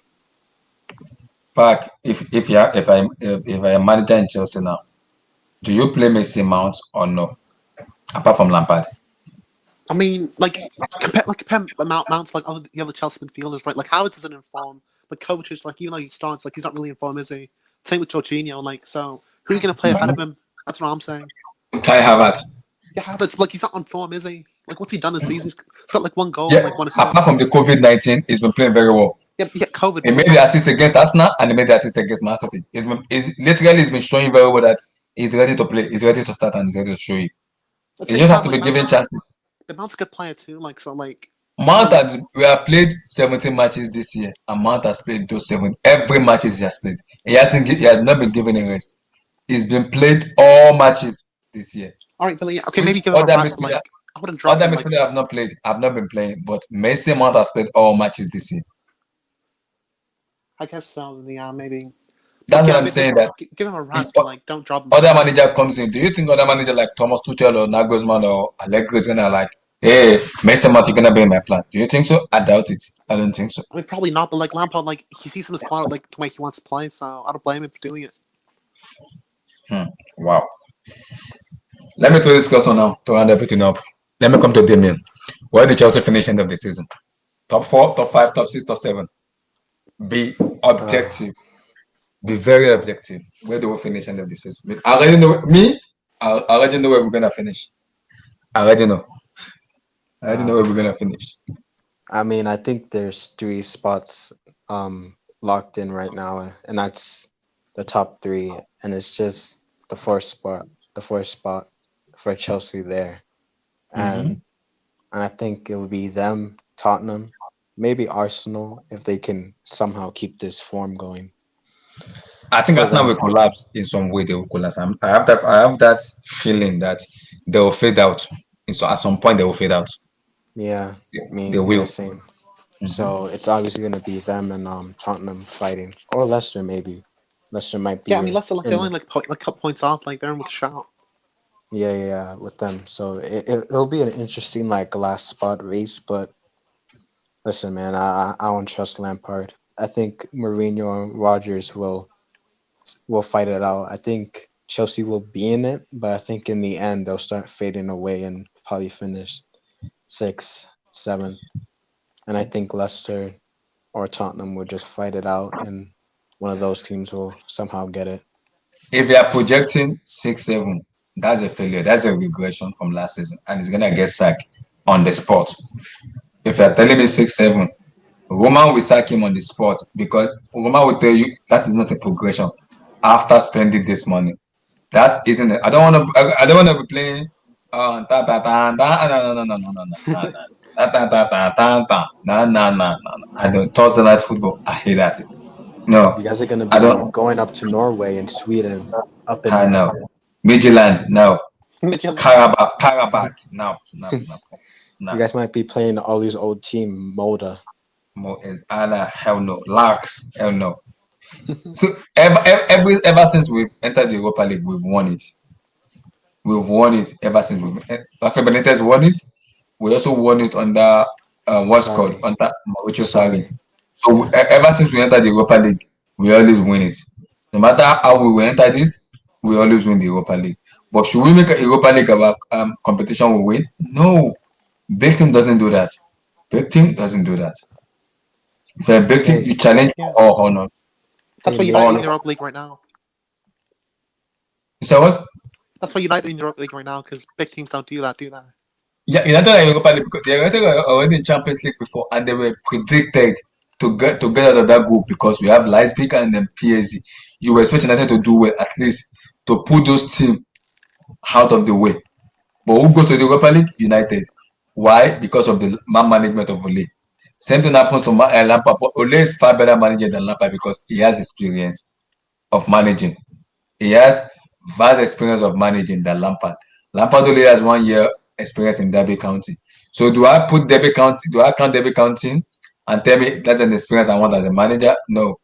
Park, if I am manager in Chelsea now, do you play Mason Mount or no? Apart from Lampard. I mean, compare Mount to like the other Chelsea midfielders, right? Like Howard doesn't inform. Like Kovacic, like even though he starts, like he's not really informed, is he? Same with Jorginho. Like, so who are you gonna play ahead of him? That's what I'm saying. Kai Havertz. Yeah, Havertz, like he's not on form, is he? Like what's he done this season? He's got like one goal, Yeah, and, like one assist. apart from the COVID-19, he's been playing very well. Yeah, COVID. He made the assist against Arsenal and he made the assist against Man City. He's been showing very well that he's ready to play, he's ready to start, and he's ready to show it. At the He same just have time, to be like given chances. Mount's a good player too. Like so, like We have played 17 matches this year, and Mount has played those 7. Every matches he has played. He has not been given a rest. He's been played all matches this year. all right, Billy. Okay, Which maybe give him a other rest. But, midfielder, like I wouldn't drop other him. Like midfielder have not played, have not been playing, but Mason Mount has played all matches this year. I guess so. Yeah, maybe. That's Like, what yeah, I'm saying. That give him a if rest, but like don't drop him. other manager comes in, do you think other manager like Thomas Tuchel or Nagelsmann or Allegri is gonna like, hey, Mason Mount, you're gonna be in my plan? Do you think so? I doubt it. I don't think so. I mean, probably not. But like Lampard, like he sees him as part of like the way he wants to play. So I don't blame him for doing it. Wow. Let me throw this question now to round everything up. Let me come to Damien. Where did Chelsea finish end of the season? Top 4, top 5, top 6, top 7. Be objective. Be very objective. Where do we finish end of the season? I already know I already know where we're gonna finish. I already know. I already know where we're gonna finish. I mean, I think there's 3 spots locked in right now, and that's the top 3, and it's just the fourth spot for Chelsea there, and I think it would be them, Tottenham, maybe Arsenal if they can somehow keep this form going. I think So Arsenal then, will collapse in some way. They will collapse. I have that feeling that they will fade out. So at some point they will fade out. yeah, They me the will. same. Mhm. So it's obviously gonna be them and Tottenham fighting, or Leicester maybe. Leicester might Yeah, I be mean, Leicester like in they're the only like a couple points off. Like they're in with a shout. yeah with them. So it'll be an interesting like last spot race. But listen, man, I don't trust Lampard. I think Mourinho and Rodgers will fight it out. I think Chelsea will be in it, but I think in the end they'll start fading away and probably finish sixth, seventh. And I think Leicester or Tottenham will just fight it out, and one of those teams will somehow get it. If they are projecting 6-7, that's a failure. That's a regression from last season, and it's gonna get sacked on the spot. If you're telling me 6-7, Roman will sack him on the spot because Roman will tell you that is not a progression after spending this money. That isn't it. I don't want to. I don't want to be playing. Ta ta ta ta. No no no no no no no no. Ta ta ta ta ta ta. No no no no no. I don't. Thursday night football. I hate that. No, You guys are gonna I be don't. going up to Norway and Sweden, up I in know. Midland. No. Midtjylland. Karabakh. No. No. No. you No. guys might be playing all these old team Molda. More. Hell no. Larks. Hell no. So ever since we've entered the Europa League, we've won it. We've won it ever since Rafael Benitez won it. We also won it under what's called Sorry, under Mauricio Sarri. sorry. So ever since we entered the Europa League, we always win it. No matter how we entered it, we always win the Europa League. But should we make a Europa League about competition we win? No. Big team doesn't do that. Big team doesn't do that. If you're a big team, Hey, you challenge Yeah, for all honor. that's hey, why United All in the maybe Europa League right now. you say what? That's why United in the Europa League right now because big teams don't do that, do they? Yeah, United are Europa League because they were already in Champions League before, and they were predicted to get out of that group because we have Leipzig and then PSG. You were expecting United to do well, at least to put those teams out of the way. But who goes to the Europa League? United. Why? Because of the man management of Ole. Same thing happens to Lampard. But Ole is far better manager than Lampard because he has experience of managing. He has vast experience of managing than Lampard. Lampard only has 1 year experience in Derby County. So do I put Derby County? Do I count Derby County and tell me that's an experience I want as a manager? No,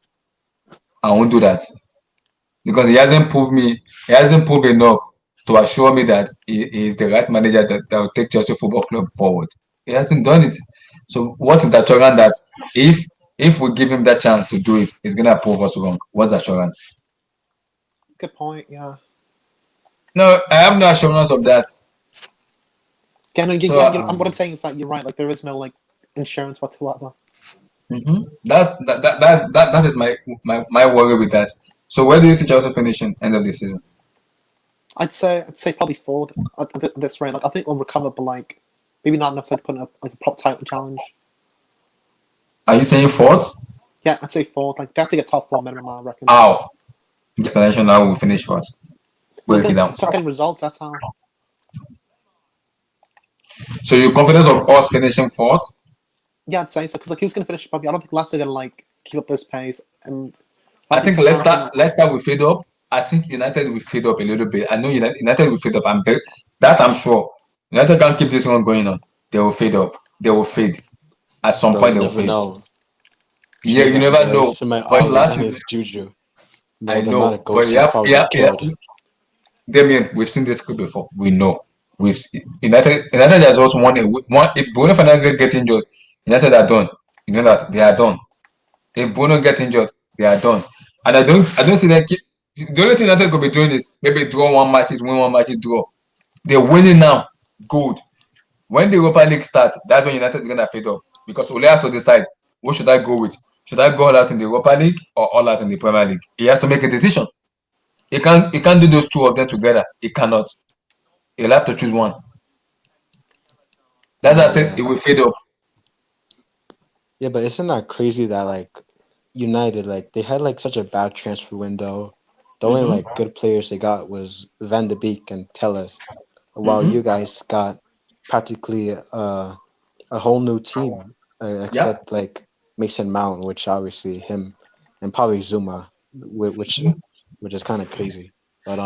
I won't do that because he hasn't proved me. He hasn't proved enough to assure me that he is the right manager that will take Chelsea Football Club forward. He hasn't done it. So what is the assurance that if we give him that chance to do it, he's gonna prove us wrong? What's the assurance? Good point. Yeah. No, I have no assurance of that. Yeah. No. So Yeah. What I'm um, saying is that you're right. Like there is no like insurance whatsoever. that is my worry with that. So where do you see Chelsea finishing end of the season? I'd say probably fourth at this rate. Like I think we'll recover, but like maybe not enough to like, put in like a prop title challenge. Are you saying fourth? Yeah, I'd say fourth. Like they have to get top four minimum, I reckon. How? Explanation now we'll finish fourth. Like Break it down. start getting results. That's how. So your confidence of us finishing fourth? Yeah, I'd say so because like he was gonna finish probably. I don't think Leicester are gonna like keep up this pace, and I I think think Leicester Southampton. Leicester will fade up. I think United will fade up a little bit. I know United will fade up. I'm sure. United can't keep this one going on. They will fade up. They will fade. At some bro, point you they will never fade. know. Yeah, you never know. Underestimate But Ollie last and season, his juju. I Bro, the amount know. of But ghosts he yeah, probably yeah, yeah. killed. Damien, we've seen this script before. We know. United has just won one. If Bruno Fernandes gets injured, United are done. You know that they are done. If Bruno gets injured, they are done. And I don't see that. The only thing United could be doing is maybe draw one match, win one match, draw. They're winning now. Good. When the Europa League starts, that's when United is gonna fade up because Ole has to decide what should I go with. Should I go all out in the Europa League or all out in the Premier League? He has to make a decision. He can't do those two of them together. He cannot. He'll have to choose one. That's why I Yeah, said it yeah. will fade up. Yeah, but isn't that crazy that like United, like they had like such a bad transfer window. The only Mm-hmm. like good players they got was Van de Beek and Telles, while Mm-hmm. you guys got practically a whole new team, Yeah. except like Mason Mount, which obviously him and probably Zuma. which is kind of crazy. But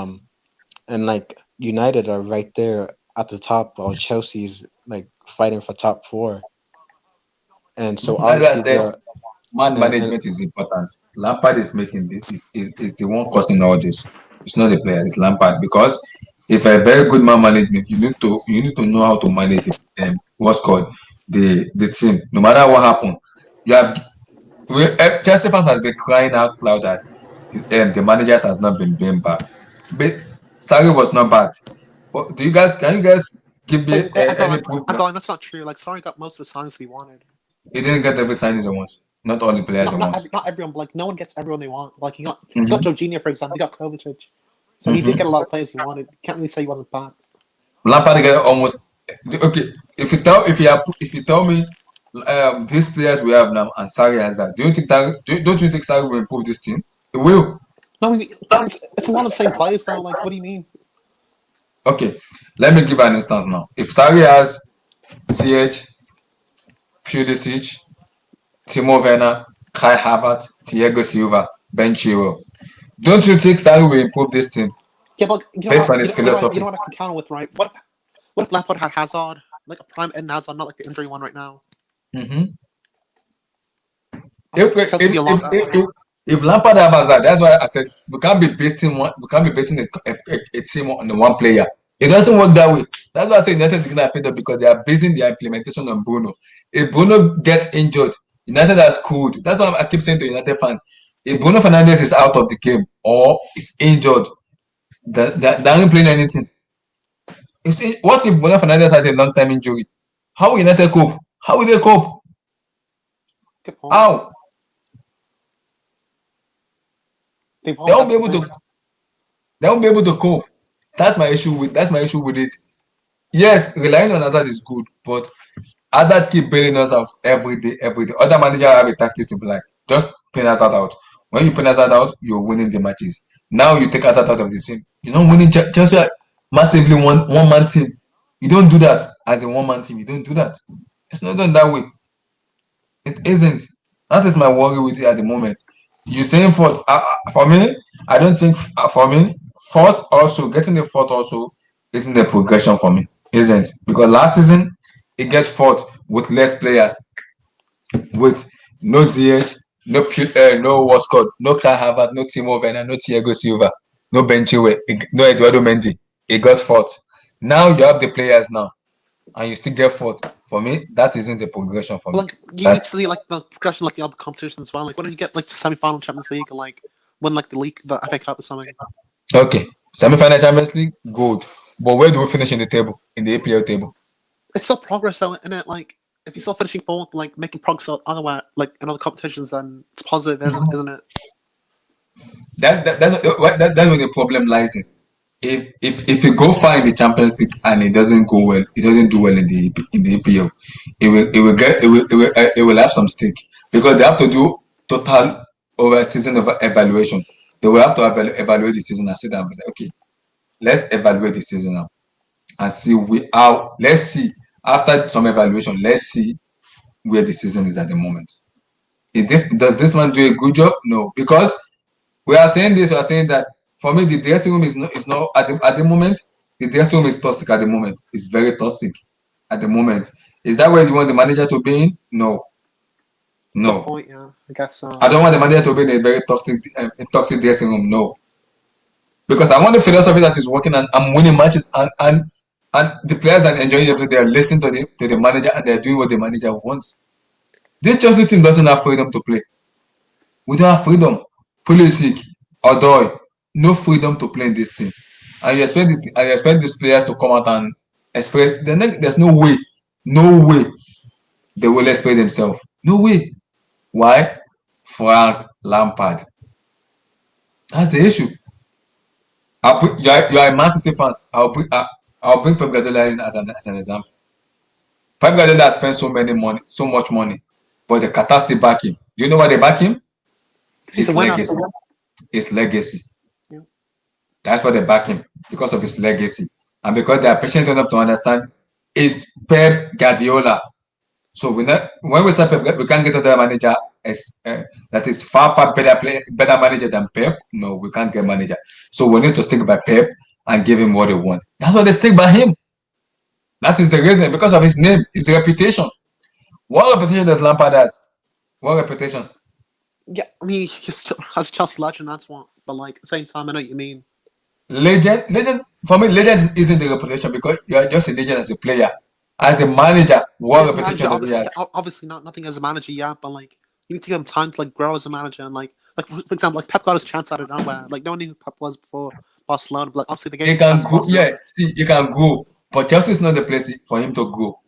and like United are right there at the top, while Chelsea's like fighting for top four, and so That's why I obviously said they're man and management is important. Lampard is making is the one causing all this. It's not the player, it's Lampard. Because if a very good man management, you need to know how to manage what's called the team. No matter what happened, you have Chelsea fans has been crying out loud that the managers has not been being backed. But Sarri was not backed. What, do you guys can you guys give me Wait, any proof I'm that going. That's not true. Like, sorry, got most of the signings we wanted. he didn't get every signing he wants? Not all the players he wants. Not everyone. But, like, no one gets everyone they want. Like, he got Mhm. Jorginho, for example. He got Kovacic. So he did get a lot of players he wanted. Can't really say he wasn't bad. Lampard get almost okay. If you tell me these players we have now and Sarri has that, don't you think Sarri will improve this team? It will. No, I mean, it's a lot of the same players though. Like, what do you mean? Okay, let me give an instance now. If Sarri has CH, Pulisic, Timo Werner, Kai Havertz, Thiago Silva, Ben Chilwell, don't you think Sarri will improve this team Yeah, but you know based on what? his philosophy? You know what I can count with, right? What if Lampard had Hazard, like a prime Eden Hazard, not like the injury one right now? Mm-hmm. If, Chelsea would be a lot better. if Lampard have Hazard, that's why I said we can't be basing a team on the one player. It doesn't work that way. That's why I say United is gonna fail because they are basing their implementation on Bruno. If Bruno gets injured, United are screwed. That's why I keep saying to United fans: if Bruno Fernandes is out of the game or is injured, they aren't playing anything. You see, what if Bruno Fernandes has a long-time injury? How will United cope? How will they cope? Good point. How? They They won't be that's able the to. thing. They won't be able to cope. That's my issue with it. Yes, relying on Hazard is good, but Hazard keep bailing us out every day, every day. Other managers have a tactic simple like just pin Hazard out. When you pin Hazard out, you're winning the matches. Now you take Hazard out of the team. You're not winning. Chelsea are massively one man team. You don't do that as a one man team. You don't do that. It's not done that way. It isn't. That is my worry with it at the moment. You saying fourth? For me, I don't think for me fourth also getting the fourth also isn't a progression for me. Isn't because last season it gets fourth with less players, with no ZH, no what's called, no Kai Havertz, no Timo Werner, no Thiago Silva, no Ben Chilwell, no Eduardo Mendy. It got fourth. Now you have the players now, and you still get fourth. For me, that isn't the progression for me. Like, you need to see like the progression, like the other competitions as well. Like, what did you get like the semi-final Champions League, or like win like the league, the FA Cup or something? Okay, semi-final Champions League, good. But where do we finish in the table? In the APL table? It's still progress though, isn't it? Like, if you're still finishing fourth, like making progress otherwhere, like in other competitions, then it's positive, isn't it? That's where the problem lies in. If you go far in the Champions League and it doesn't go well, it doesn't do well in the EPL, it will have some stake because they have to do total over season evaluation. They will have to evaluate the season and sit down and be like, okay, let's evaluate the season now and see let's see after some evaluation, let's see where the season is at the moment. Does this man do a good job? No, because we are saying this, we are saying that. For me, the dressing room is not at the moment. The dressing room is toxic at the moment. It's very toxic at the moment. Is that where you want the manager to be in? No, Good no. point, yeah. I guess so. I don't want the manager to be in a very toxic dressing room. No, because I want the philosophy that is working and I'm winning matches and the players are enjoying it. They are listening to the manager and they're doing what the manager wants. This Chelsea team doesn't have freedom to play. We don't have freedom. Pulisic, Odoi, no freedom to play in this team. And you expect these players to come out and express. There's no way they will express themselves. No way. Why? Frank Lampard. That's the issue. You are a Man City fans. I'll bring Pep Guardiola in as an example. Pep Guardiola has spent so much money, but the Qatar still back him. Do you know why they back him? He's His a winner. legacy. His legacy. Yeah. That's why they back him, because of his legacy and because they are patient enough to understand it's Pep Guardiola. So when we start Pep, we can't get another manager that is far better manager than Pep, no, we can't get manager. So we need to stick by Pep and give him what they want. That's why they stick by him. That is the reason, because of his name, his reputation. What reputation does Lampard has? What reputation? Yeah, I mean, he still has Chelsea legend. That's one. But like at the same time, I know what you mean. Legend. For me, legend isn't the reputation because you are just a legend as a player. As a manager, what As a manager, reputation does he have? obviously nothing as a manager, yeah. But like, you need to give him time to like grow as a manager and like for example, like Pep got his chance out of nowhere. Like no one knew who Pep was before Barcelona. But like obviously they gave He him a can chance. grow. Yeah, see, you can grow, but Chelsea is not the place for him to grow.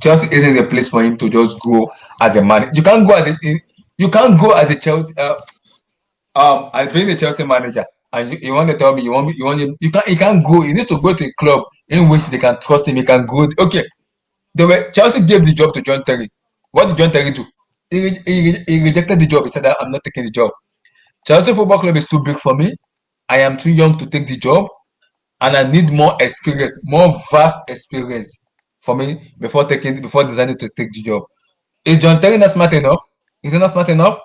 Chelsea isn't the place for him to just grow as a man. You can't go as a Chelsea. As being a Chelsea manager, and you want to tell me you can't go. You need to go to a club in which they can trust him. He can go. Okay, Chelsea gave the job to John Terry. What did John Terry do? He rejected the job. He said that I'm not taking the job. Chelsea Football Club is too big for me. I am too young to take the job, and I need more experience, more vast experience for me before deciding to take the job. Is John Terry not smart enough? Is he not smart enough?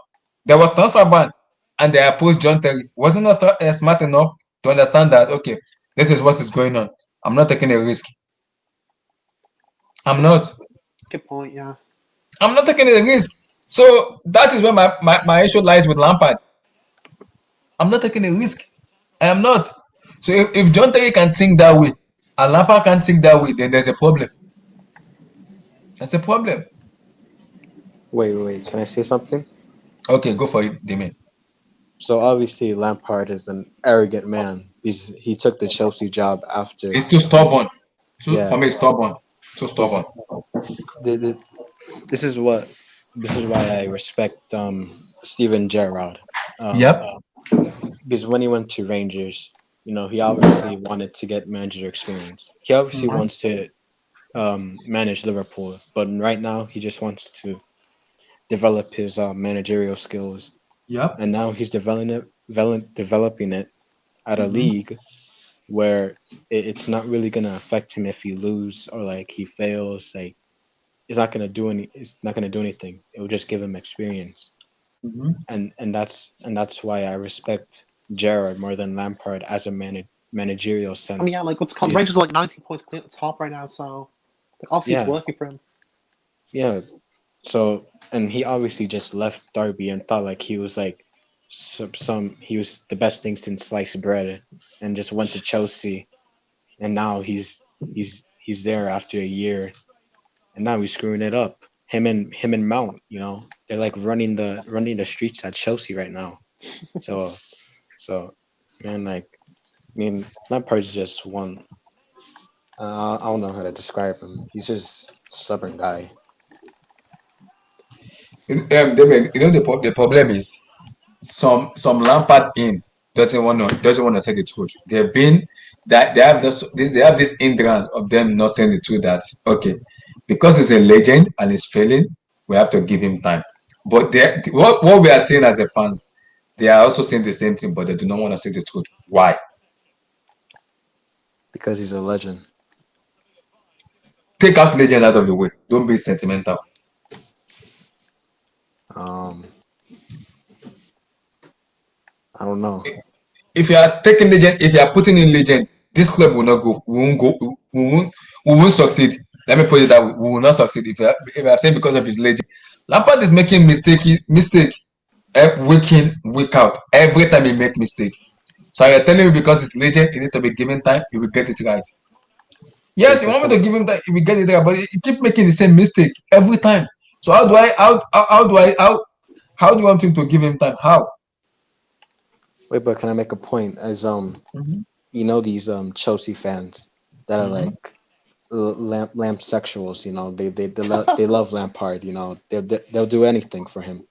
There was transfer ban, and they approached John Terry. Wasn't not smart enough to understand that okay, this is what is going on. I'm not taking a risk. I'm not. Good point, yeah. I'm not taking a risk. So that is where my issue lies with Lampard. I'm not taking a risk. I am not. So if John Terry can think that way and Lampard can't think that way, then there's a problem. That's a problem. Wait. Can I say something? Okay, go for it, Damien. So obviously Lampard is an arrogant man. He took the Chelsea job after. It's too stubborn. Yeah. For me, it's stubborn. Too stubborn. The, this is why I respect Steven Gerrard. Yep. Because when he went to Rangers, he obviously wanted to get manager experience. He obviously wants to manage Liverpool, but right now he just wants to develop his managerial skills. Yep. And now he's developing it at a league where it's not really gonna affect him if he lose or like he fails. Like it's not gonna do anything. It will just give him experience. And that's why I respect Gerrard more than Lampard as a managerial sense. I mean, yeah, like what's called Rangers are like 19 points clear at the top right now, so like, obviously it's working for him. Yeah. So and he obviously just left Derby and thought like he was like he was the best thing since sliced bread, and just went to Chelsea, and now he's there after a year, and now he's screwing it up. Him and Mount, they're like running the streets at Chelsea right now. So man, like I mean Lampard's just one. I don't know how to describe him. He's just a stubborn guy. Damien, the problem is some Lampard in doesn't want to say the truth. They have this hindrance of them not saying the truth that okay, because he's a legend and he's failing, we have to give him time. But what we are seeing as a fans, they are also saying the same thing, but they do not want to say the truth. Why? Because he's a legend. Take out legend out of the way. Don't be sentimental. I don't know. If you are taking legend, if you are putting in legend, this club will not go. We won't go. We won't succeed. Let me put it that way. We will not succeed if you are saying because of his legend. Lampard is making mistake week in, week out. Every time he make mistake. So I'm telling you because it's legend, it needs to be given time. He will get it right. Yes, you want me to give him time, he will get it right, but he keep making the same mistake every time. So how do you want him to give him time? How? Wait, but can I make a point? As these Chelsea fans that are like lamp sexuals, they love Lampard, they'll do anything for him.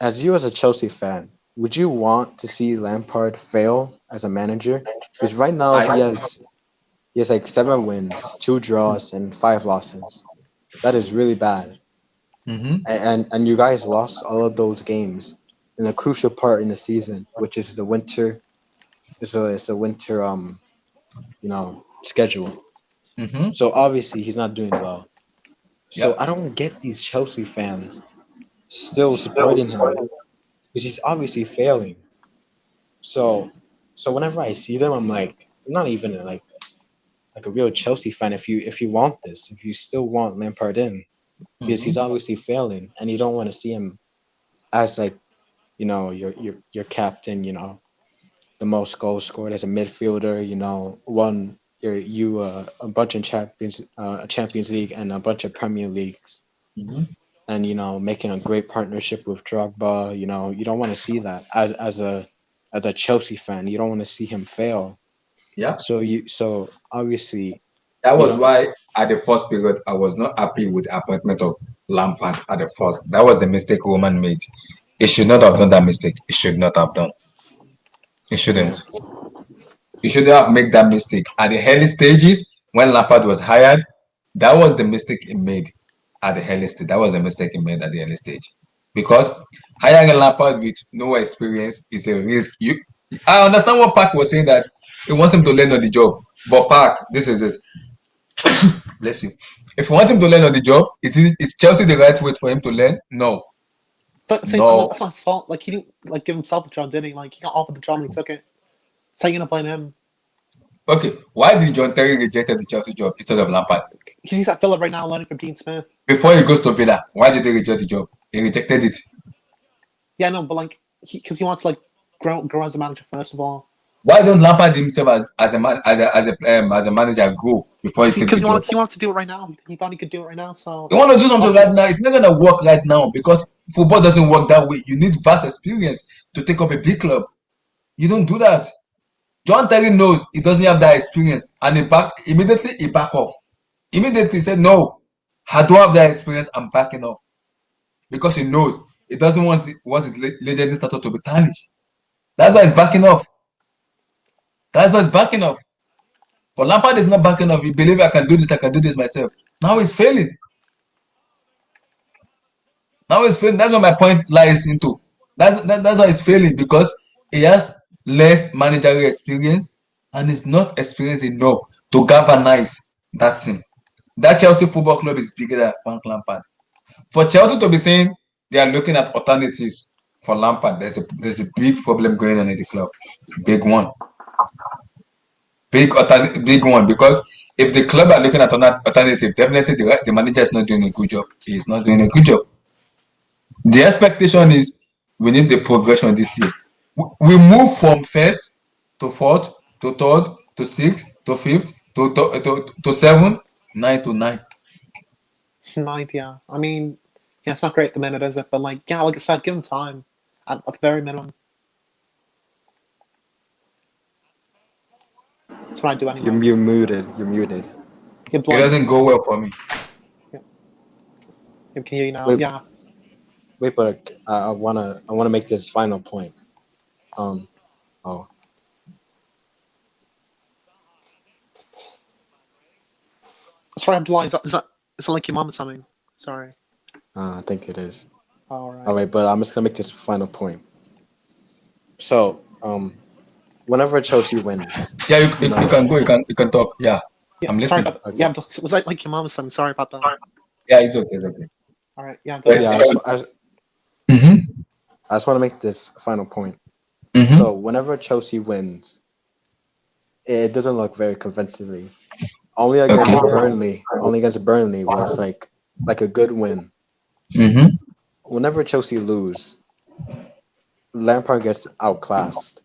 As a Chelsea fan, would you want to see Lampard fail as a manager? Because right now he has like 7 wins, 2 draws, and 5 losses. That is really bad. And you guys lost all of those games in a crucial part in the season, which is the winter. It's a winter schedule. So obviously he's not doing well. So I don't get these Chelsea fans still supporting him because he's obviously failing. So, so whenever I see them, I'm like, I'm not even like a real Chelsea fan. If you want this, if you still want Lampard in, because he's obviously failing, and you don't want to see him as like your captain. The most goals scored as a midfielder. Won a bunch of Champions League and a bunch of Premier Leagues, Mhm. and making a great partnership with Drogba. You don't want to see that as a Chelsea fan. You don't want to see him fail. Yeah. So obviously That you was don't. why at the first period I was not happy with the appointment of Lampard at the first. That was the mistake Roman made. He should not have done that mistake. He should not have done. He Yeah. shouldn't. He shouldn't have made that mistake at the early stages when Lampard was hired. That was the mistake he made at the early stage. That was the mistake he made at the early stage. Because hiring a Lampard with no experience is a risk. I understand what Park was saying, that he wants him to learn on the job. But Park, this is it. Bless you. If you want him to learn on the job, is Chelsea the right way for him to learn? No. But at the same time, No. that's not his fault. Like he didn't like give himself a job, did he? Like he got offered the job and he took it. So you're gonna blame him? Okay. Why did John Terry reject the Chelsea job instead of Lampard? Because he's at Villa right now, learning from Dean Smith. Before he goes to Villa, why did he reject the job? He rejected it. Yeah, no, but like because he wants to like grow as a manager first of all. Why don't Lampard himself as a manager grow before he takes the Because job? he wanted to do it right now. He thought he could do it right now. So You want to do something right now? It's not gonna work right now because football doesn't work that way. You need vast experience to take up a big club. You don't do that. John Terry knows he doesn't have that experience, and he back off. Immediately said, "No, I don't have that experience. I'm backing off," because he knows he doesn't want his legendary status to be tarnished. That's why he's backing off. That's why he's backing off. But Lampard is not backing off. He believes I can do this myself. Now he's failing. That's what my point lies into. That's why he's failing, because he has less managerial experience and is not experienced enough to galvanize that team. That Chelsea Football Club is bigger than Frank Lampard. For Chelsea to be saying they are looking at alternatives for Lampard, there's a big problem going on in the club. Big one. Big one, because if the club are looking at alternative, definitely the manager is not doing a good job. He's not doing a good job. The expectation is we need the progression this year. We move from first to fourth to third to sixth to fifth to seven, 9 to 9. 9th, yeah. I mean, yeah, it's not great at the minute, is it? But like, yeah, like I said, give him time at the very minimum. That's what I do anyway. You're muted. You're muted. It It doesn't go well for me. Can hear you now? Wait. Yeah. Wait, but I wanna make this final point. Oh, Sorry, Abdullah. Is that like your mom or something? Sorry. I think it is. All right. All right, but I'm just gonna make this final point. So, whenever Chelsea wins, Yeah, you can go. You can talk. Yeah, Yeah, I'm sorry listening. about that. Yeah, was that like your mom or something? Sorry about that. Yeah, it's okay. It's okay. All right. Yeah. Go yeah, ahead. I just want to make this final point. Mhm. So, whenever Chelsea wins, it doesn't look very convincingly. Only against Burnley was like a good win. Mhm. Whenever Chelsea lose, Lampard gets outclassed.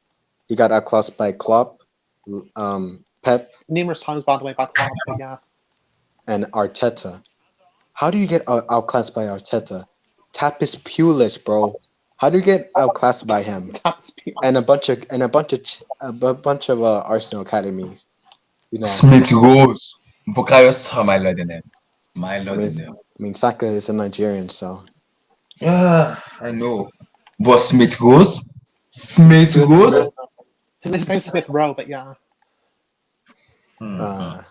He got outclassed by Klopp, Pep, Numerous times, by the way, back home. But yeah. and Arteta. How do you get outclassed by Arteta? Tapis Pulis, bro. How do you get outclassed by him? And a bunch of Arsenal academies. Smith Rose, Bukayo Saka, my lord in him. My lord in him. I mean, Saka is a Nigerian, so. Yeah, I know. But Smith Rose? Smith Rose? His name's Smith Rowe, but yeah. And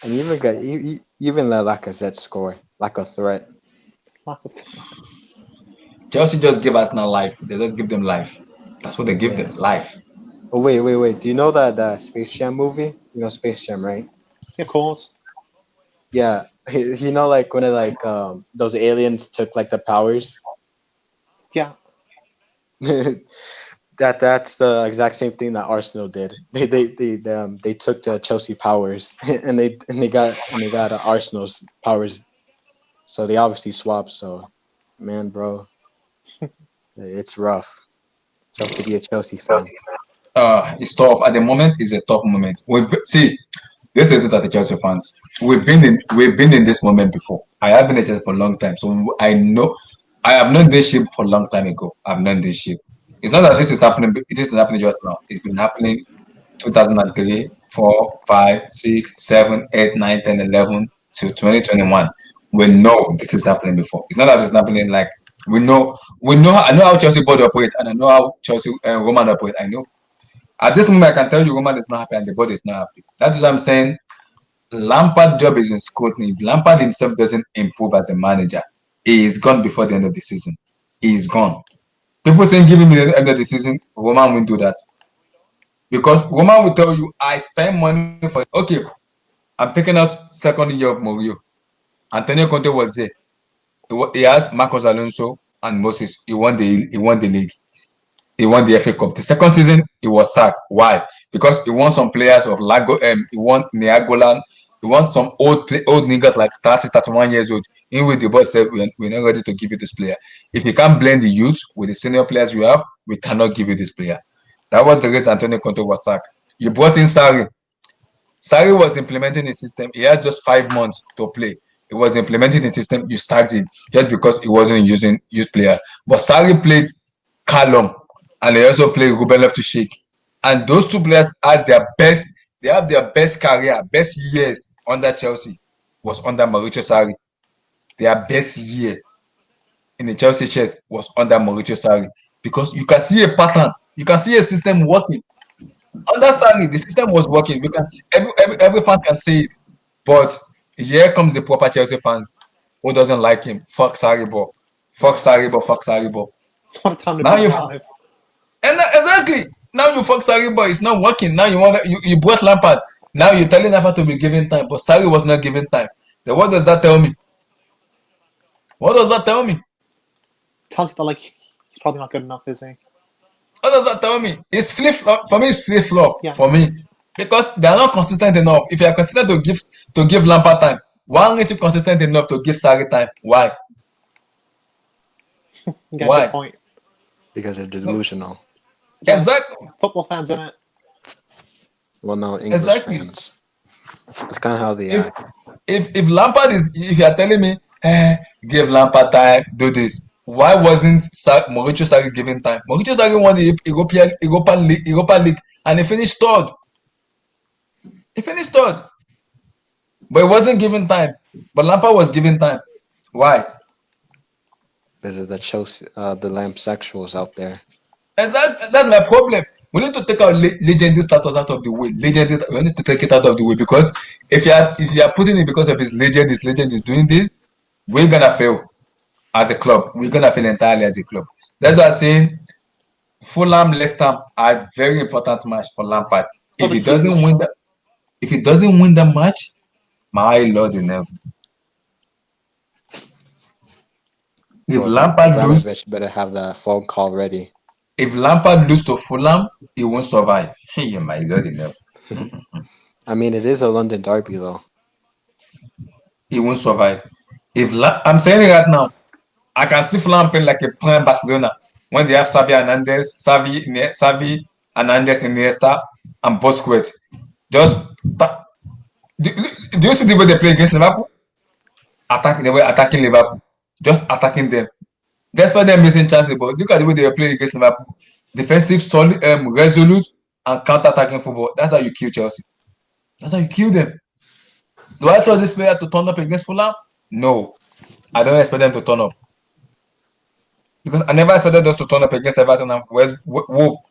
you even got you even let Lacazette score like a threat. Chelsea just give Arsenal life. They just give them life. That's what they give them, life. Oh wait! Do you know that Space Jam movie? You know Space Jam, right? Yeah, of course. Yeah, you know, like when it like those aliens took like the powers. Yeah. That's the exact same thing that Arsenal did. They took the Chelsea powers and they got Arsenal's powers. So they obviously swapped. So, man, bro, it's rough. It's rough to be a Chelsea fan. It's tough at the moment. It's a tough moment. See, this isn't at the Chelsea fans. We've been in this moment before. I have been at Chelsea for a long time, so I know. I have known this ship for a long time ago. I've known this ship. It's not that this is happening. It isn't happening just now. It's been happening 2003, 4, 5, 6, 7, 8, 9, 10, 11 to 2021. We know this is happening before. It's not that it's happening like we know. I know how Chelsea board operates, and I know how Chelsea Roman operate. I know. At this moment, I can tell you Roman is not happy and the board is not happy. That is what I'm saying. Lampard's job is in scrutiny. If Lampard himself doesn't improve as a manager, he is gone before the end of the season. He is gone. People saying give him the end of the season, Roman won't do that. Because Roman will tell you, I spend money for okay. I'm taking out second year of Mourinho. Antonio Conte was there. He has Marcos Alonso and Moses. He won the league. He won the FA Cup. The second season, he was sacked. Why? Because he won some players of Lago. He won Niagolan. He won some old niggas like 30, 31 years old. In which the boss said, we're not ready to give you this player. If you can't blend the youth with the senior players you have, we cannot give you this player. That was the reason Antonio Conte was sacked. You brought in Sarri. Sarri was implementing the system. He had just 5 months to play. He was implementing the system. You started him just because he wasn't using youth player. But Sarri played Callum, and they also played Ruben Loftus-Cheek. And those two players had their best. They have their best career, best years under Chelsea was under Mauricio Sarri. Their best year in the Chelsea shirt was under Mauricio Sarri because you can see a pattern. You can see a system working. Under Sarri, the system was working. We can see, every fan can see it. But here comes the proper Chelsea fans who doesn't like him. Fuck Sarri, bro. Fuck Sarri, bro. Fuck Sarri, bro. What a time to Now be you alive. and exactly now you fuck Sarri, boy. It's not working. Now you brought Lampard. Now you're telling Lampard to be given time, but Sarri was not given time. Then what does that tell me? What does that tell me? Tells you that like he's probably not good enough, is he? What does that tell me? It's flip flop for me. It's flip flop Yeah. for me because they are not consistent enough. If you are consistent to give Lampard time, why aren't you consistent enough to give Sarri time? Why? You got a Why? good point. Because they're delusional. Yeah, Exactly. Football fans in it. Well, no, English Exactly. fans. It's kind of how they If act. if Lampard is, if you are telling me, give Lampard time, do this. Why wasn't Mauricio Sarri given time? Mauricio Sarri won the Europa League, and he finished third. He finished third, but he wasn't given time. But Lampard was given time. Why? This is the Chelsea, the lamp sexuals out there. Exactly. That's my problem. We need to take our legendary status out of the way. We need to take it out of the way because if you are putting it because of his legend is doing this, we're gonna fail as a club. We're gonna fail entirely as a club. That's why I'm saying Fulham, Leicester are a very important match for Lampard. Oh, If he huge. doesn't win the match, my lord in heaven. If Well, Lampard lose, Abramovich better have that phone call ready. if Lampard lose to Fulham, he won't survive. Hey, my lord in heaven. I mean, it is a London derby, though. He won't survive. I'm saying it right now, I can see Fulham playing like a prime Barcelona when they have Xavi Hernandez, Iniesta, and Busquets. Just do, do you see the way they play against Liverpool? They were attacking Liverpool, just attacking them. Despite them missing chances, but look at the way they were playing against Liverpool. Defensive, solid, resolute, and counter-attacking football. That's how you kill Chelsea. That's how you kill them. Do I trust this player to turn up against Fulham? No. I don't expect them to turn up. Because I never expected us to turn up against Everton and Wolves.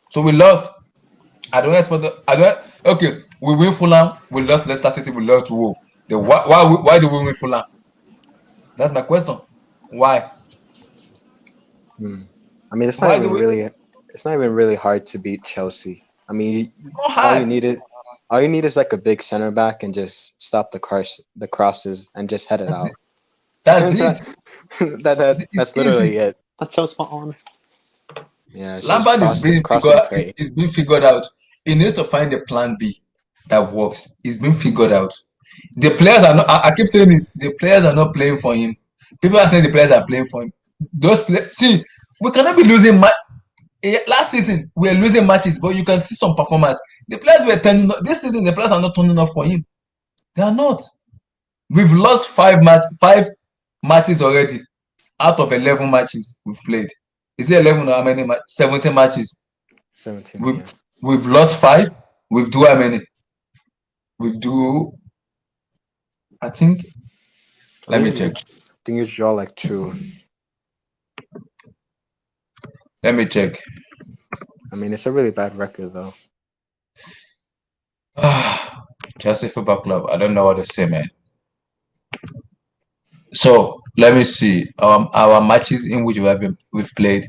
So we lost. Okay, we win Fulham, we lost Leicester City, we lost to Wolves. Why do we win Fulham? That's my question. Why? I mean, it's not even really hard to beat Chelsea. I mean, Not all you hard. needed All you need is like a big center back and just stop the crosses and just head it out. That's it. It's That's literally easy. it. That's so spot on. Yeah, it's just Lampard is being cross figured. and pray. It's been figured out. He needs to find a plan B that works. It's been figured out. The players are not. I keep saying it. The players are not playing for him. People are saying the players are playing for him. Those players. See, we cannot be losing last season we were losing matches, but you can see some performance. The players were turning up. This season, the players are not turning up for him. They are not. We've lost five matches already out of 11 matches we've played. Is it 11 or how many? 17 matches. 17. We've lost 5. We've do how many? We've do. I think. Let me check. I think you draw like 2. Let me check. I mean, it's a really bad record though. Chelsea Football Club. I don't know what to say, man. So let me see. Our matches in which we've played.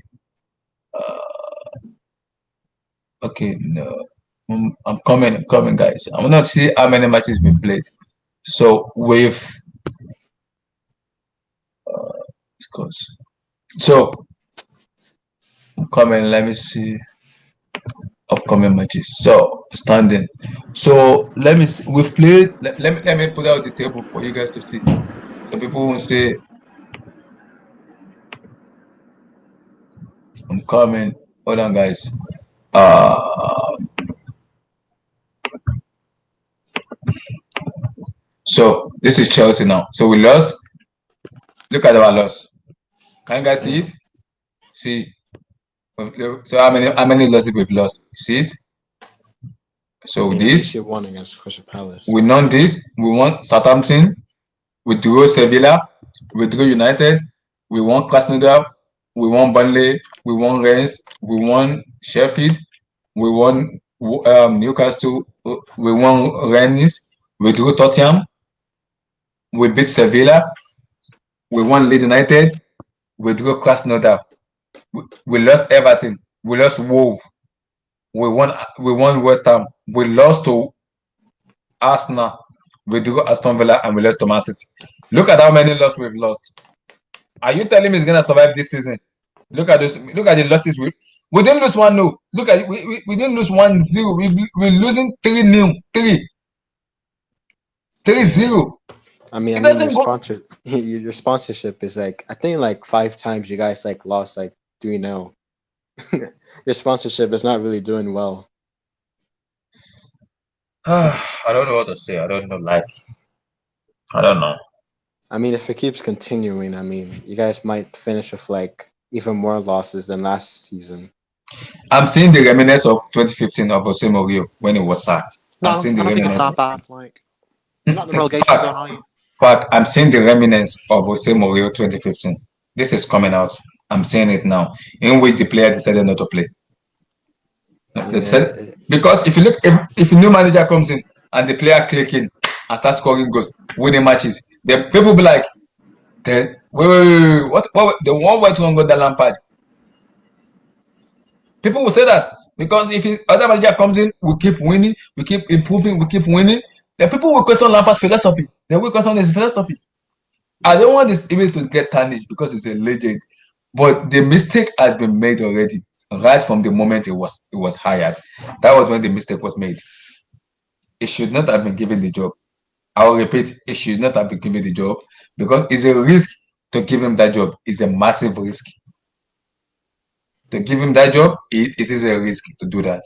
Okay, no. I'm coming, guys. I'm gonna see how many matches we played. So so I'm coming. Let me see upcoming matches. So standing. So let me see. We've played. Let me put out the table for you guys to see. So people won't say I'm coming. Hold on, guys. So this is Chelsea now. So we lost. Look at our loss. Can you guys see it? See. So how many losses we've lost? See it? So this you won against Crystal Palace. we won this. We won Southampton. We drew Sevilla. We drew United. We won Krasnodar. We won Burnley. We won Rennes. We won Sheffield. We won Newcastle. We won Rennes. We drew Tottenham. We beat Sevilla. We won Leeds United. We drew Krasnodar. We lost Everton. We lost Wolves. We won West Ham. We lost to Arsenal. We drew Aston Villa and we lost to mancity. Look at how many losses we've lost. Are you telling me it's gonna survive this season? Look at this. Look at the losses. We didn't lose 1-0. Look at it. We didn't lose 1-0. We're losing 3-0. 3-0. I mean, your sponsorship is like, I think like 5 times you guys like lost like 3-0. Your sponsorship is not really doing well. I don't know what to say. I don't know. I don't know. I mean, if it keeps continuing, I mean, you guys might finish with like even more losses than last season. I'm seeing the remnants of 2015 of Jose Mourinho when he was sacked. No, I'm seeing I the don't think it's remnants. that bad. Like, you're not in the relegation zone, are you? But I'm seeing the remnants of Jose Mourinho 2015. This is coming out. I'm seeing it now, in which the player decided not to play. Because if you look, if a new manager comes in and the player clicking and start scoring goals, winning matches, then people will be like, then wait, what? The one went wrong with the Lampard. People will say that because if other manager comes in, we keep winning, we keep improving, we keep winning. Then people will question Lampard's philosophy. They will question his philosophy. I don't want this image to get tarnished because it's a legend, but the mistake has been made already. Right from the moment it was hired, that was when the mistake was made. It should not have been given the job. I will repeat, it should not have been given the job because it's a risk to give him that job. It's a massive risk. To give him that job, it is a risk to do that.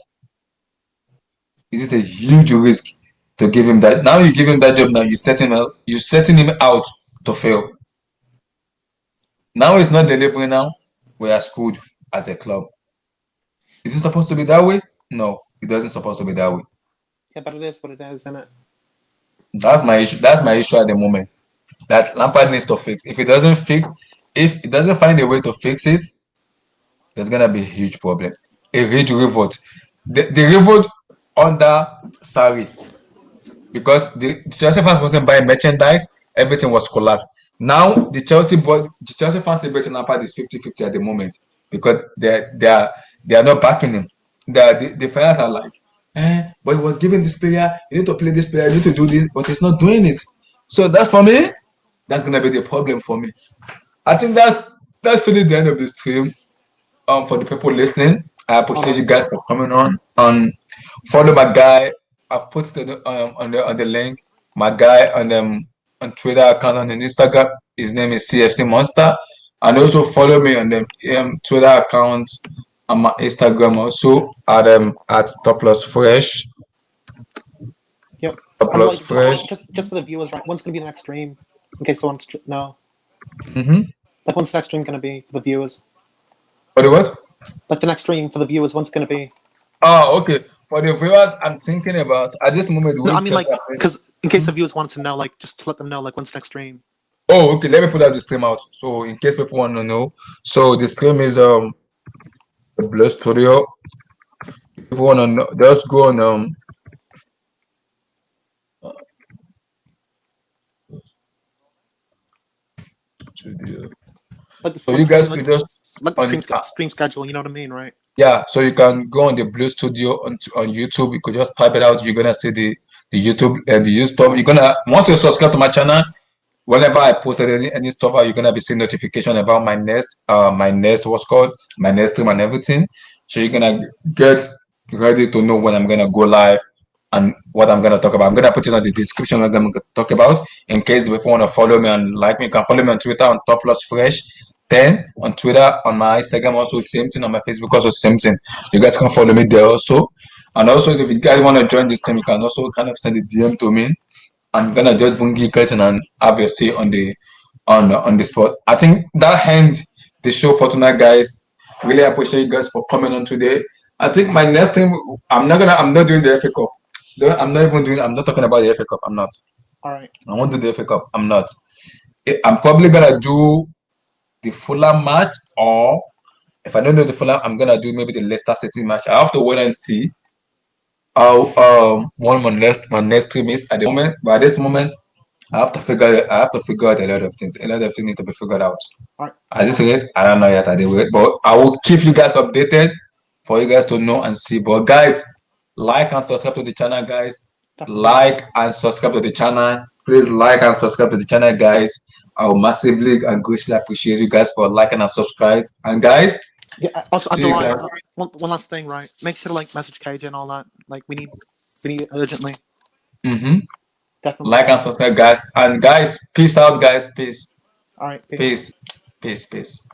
It is a huge risk to give him that. Now you give him that job. Now you're setting him out to fail. Now he's not delivering. Now we are screwed as a club. Is it supposed to be that way? No, it doesn't supposed to be that way. Yeah, but it is what it is, isn't it? That's my issue. That's my issue at the moment. That Lampard needs to fix. If it doesn't find a way to fix it, there's gonna be a huge problem. A huge revolt. The revolt under Sarri. Because the Chelsea fans wasn't buying merchandise, everything was collapsed. Now the Chelsea fans celebrating Lampard is 50-50 at the moment because they are not backing him. The fans are like, But he was giving this player, you need to play this player, you need to do this, but he's not doing it. So that's for me. That's gonna be the problem for me. I think that's really the end of the stream. For the people listening, I appreciate you guys for coming on. Follow my guy. I've put on the link. My guy on Twitter account and on Instagram. His name is CFC Monster. And also follow me on the Twitter account on my Instagram also at Topless Fresh. Yep. Topless Like, Fresh. just for the viewers, right? When's gonna be the next stream? In case they want to know. Mm-hmm. Like, when's the next stream gonna be for the viewers? What it was? Like the next stream for the viewers, when's it gonna be? Oh, okay. For the viewers, I'm thinking about at this moment. No, I mean, like, because in case the viewers wanted to know, like, just to let them know, like, when's the next stream. Oh, okay. Let me put out the stream out. So in case people want to know, so the stream is the Blue Studio. If you want to know, just go on studio. Like the, So you guys like, could just like the on stream schedule. You know what I mean, right? yeah. So you can go on the Blue Studio on YouTube. You could just type it out. You're gonna see the YouTube and the YouTube. You're gonna once you subscribe to my channel. Whenever I posted any stuff, you're gonna be seeing notification about my next what's called my next stream and everything. So you're gonna get ready to know when I'm gonna go live and what I'm gonna talk about. I'm gonna put it on the description what I'm gonna talk about. In case the people wanna follow me and like me, you can follow me on Twitter on Top Plus Fresh. Then on Twitter, on my Instagram, also same thing. On my Facebook, also same thing. You guys can follow me there also. And also, if you guys want to join this team, you can also kind of send a DM to me. I'm gonna just bring you guys in and have your say on the spot. I think that ends the show for tonight, guys. Really appreciate you guys for coming on today. I think my next thing, I'm not doing the FA Cup. I'm not talking about the FA Cup. I'm not. All right. I won't do the FA Cup. I'm not. I'm probably gonna do the Fulham match, or if I don't do the Fulham, I'm gonna do maybe the Leicester City match. I have to wait and see how one my next team is at the moment. But at this moment, I have to figure out a lot of things. A lot of things need to be figured out. All right. At this rate, I don't know yet at the rate, but I will keep you guys updated for you guys to know and see. But guys, like and subscribe to the channel, guys. Definitely. Like and subscribe to the channel. Please like and subscribe to the channel, guys. I will massively and greatly appreciate you guys for liking and subscribe. And guys, Yeah. Also, see you guys. one last thing, right? Make sure to like message KJ and all that. Like, we need it urgently. Mm-hmm. Definitely. Like and subscribe, guys. And guys, peace out, guys. Peace. All right. Peace. Peace. Peace.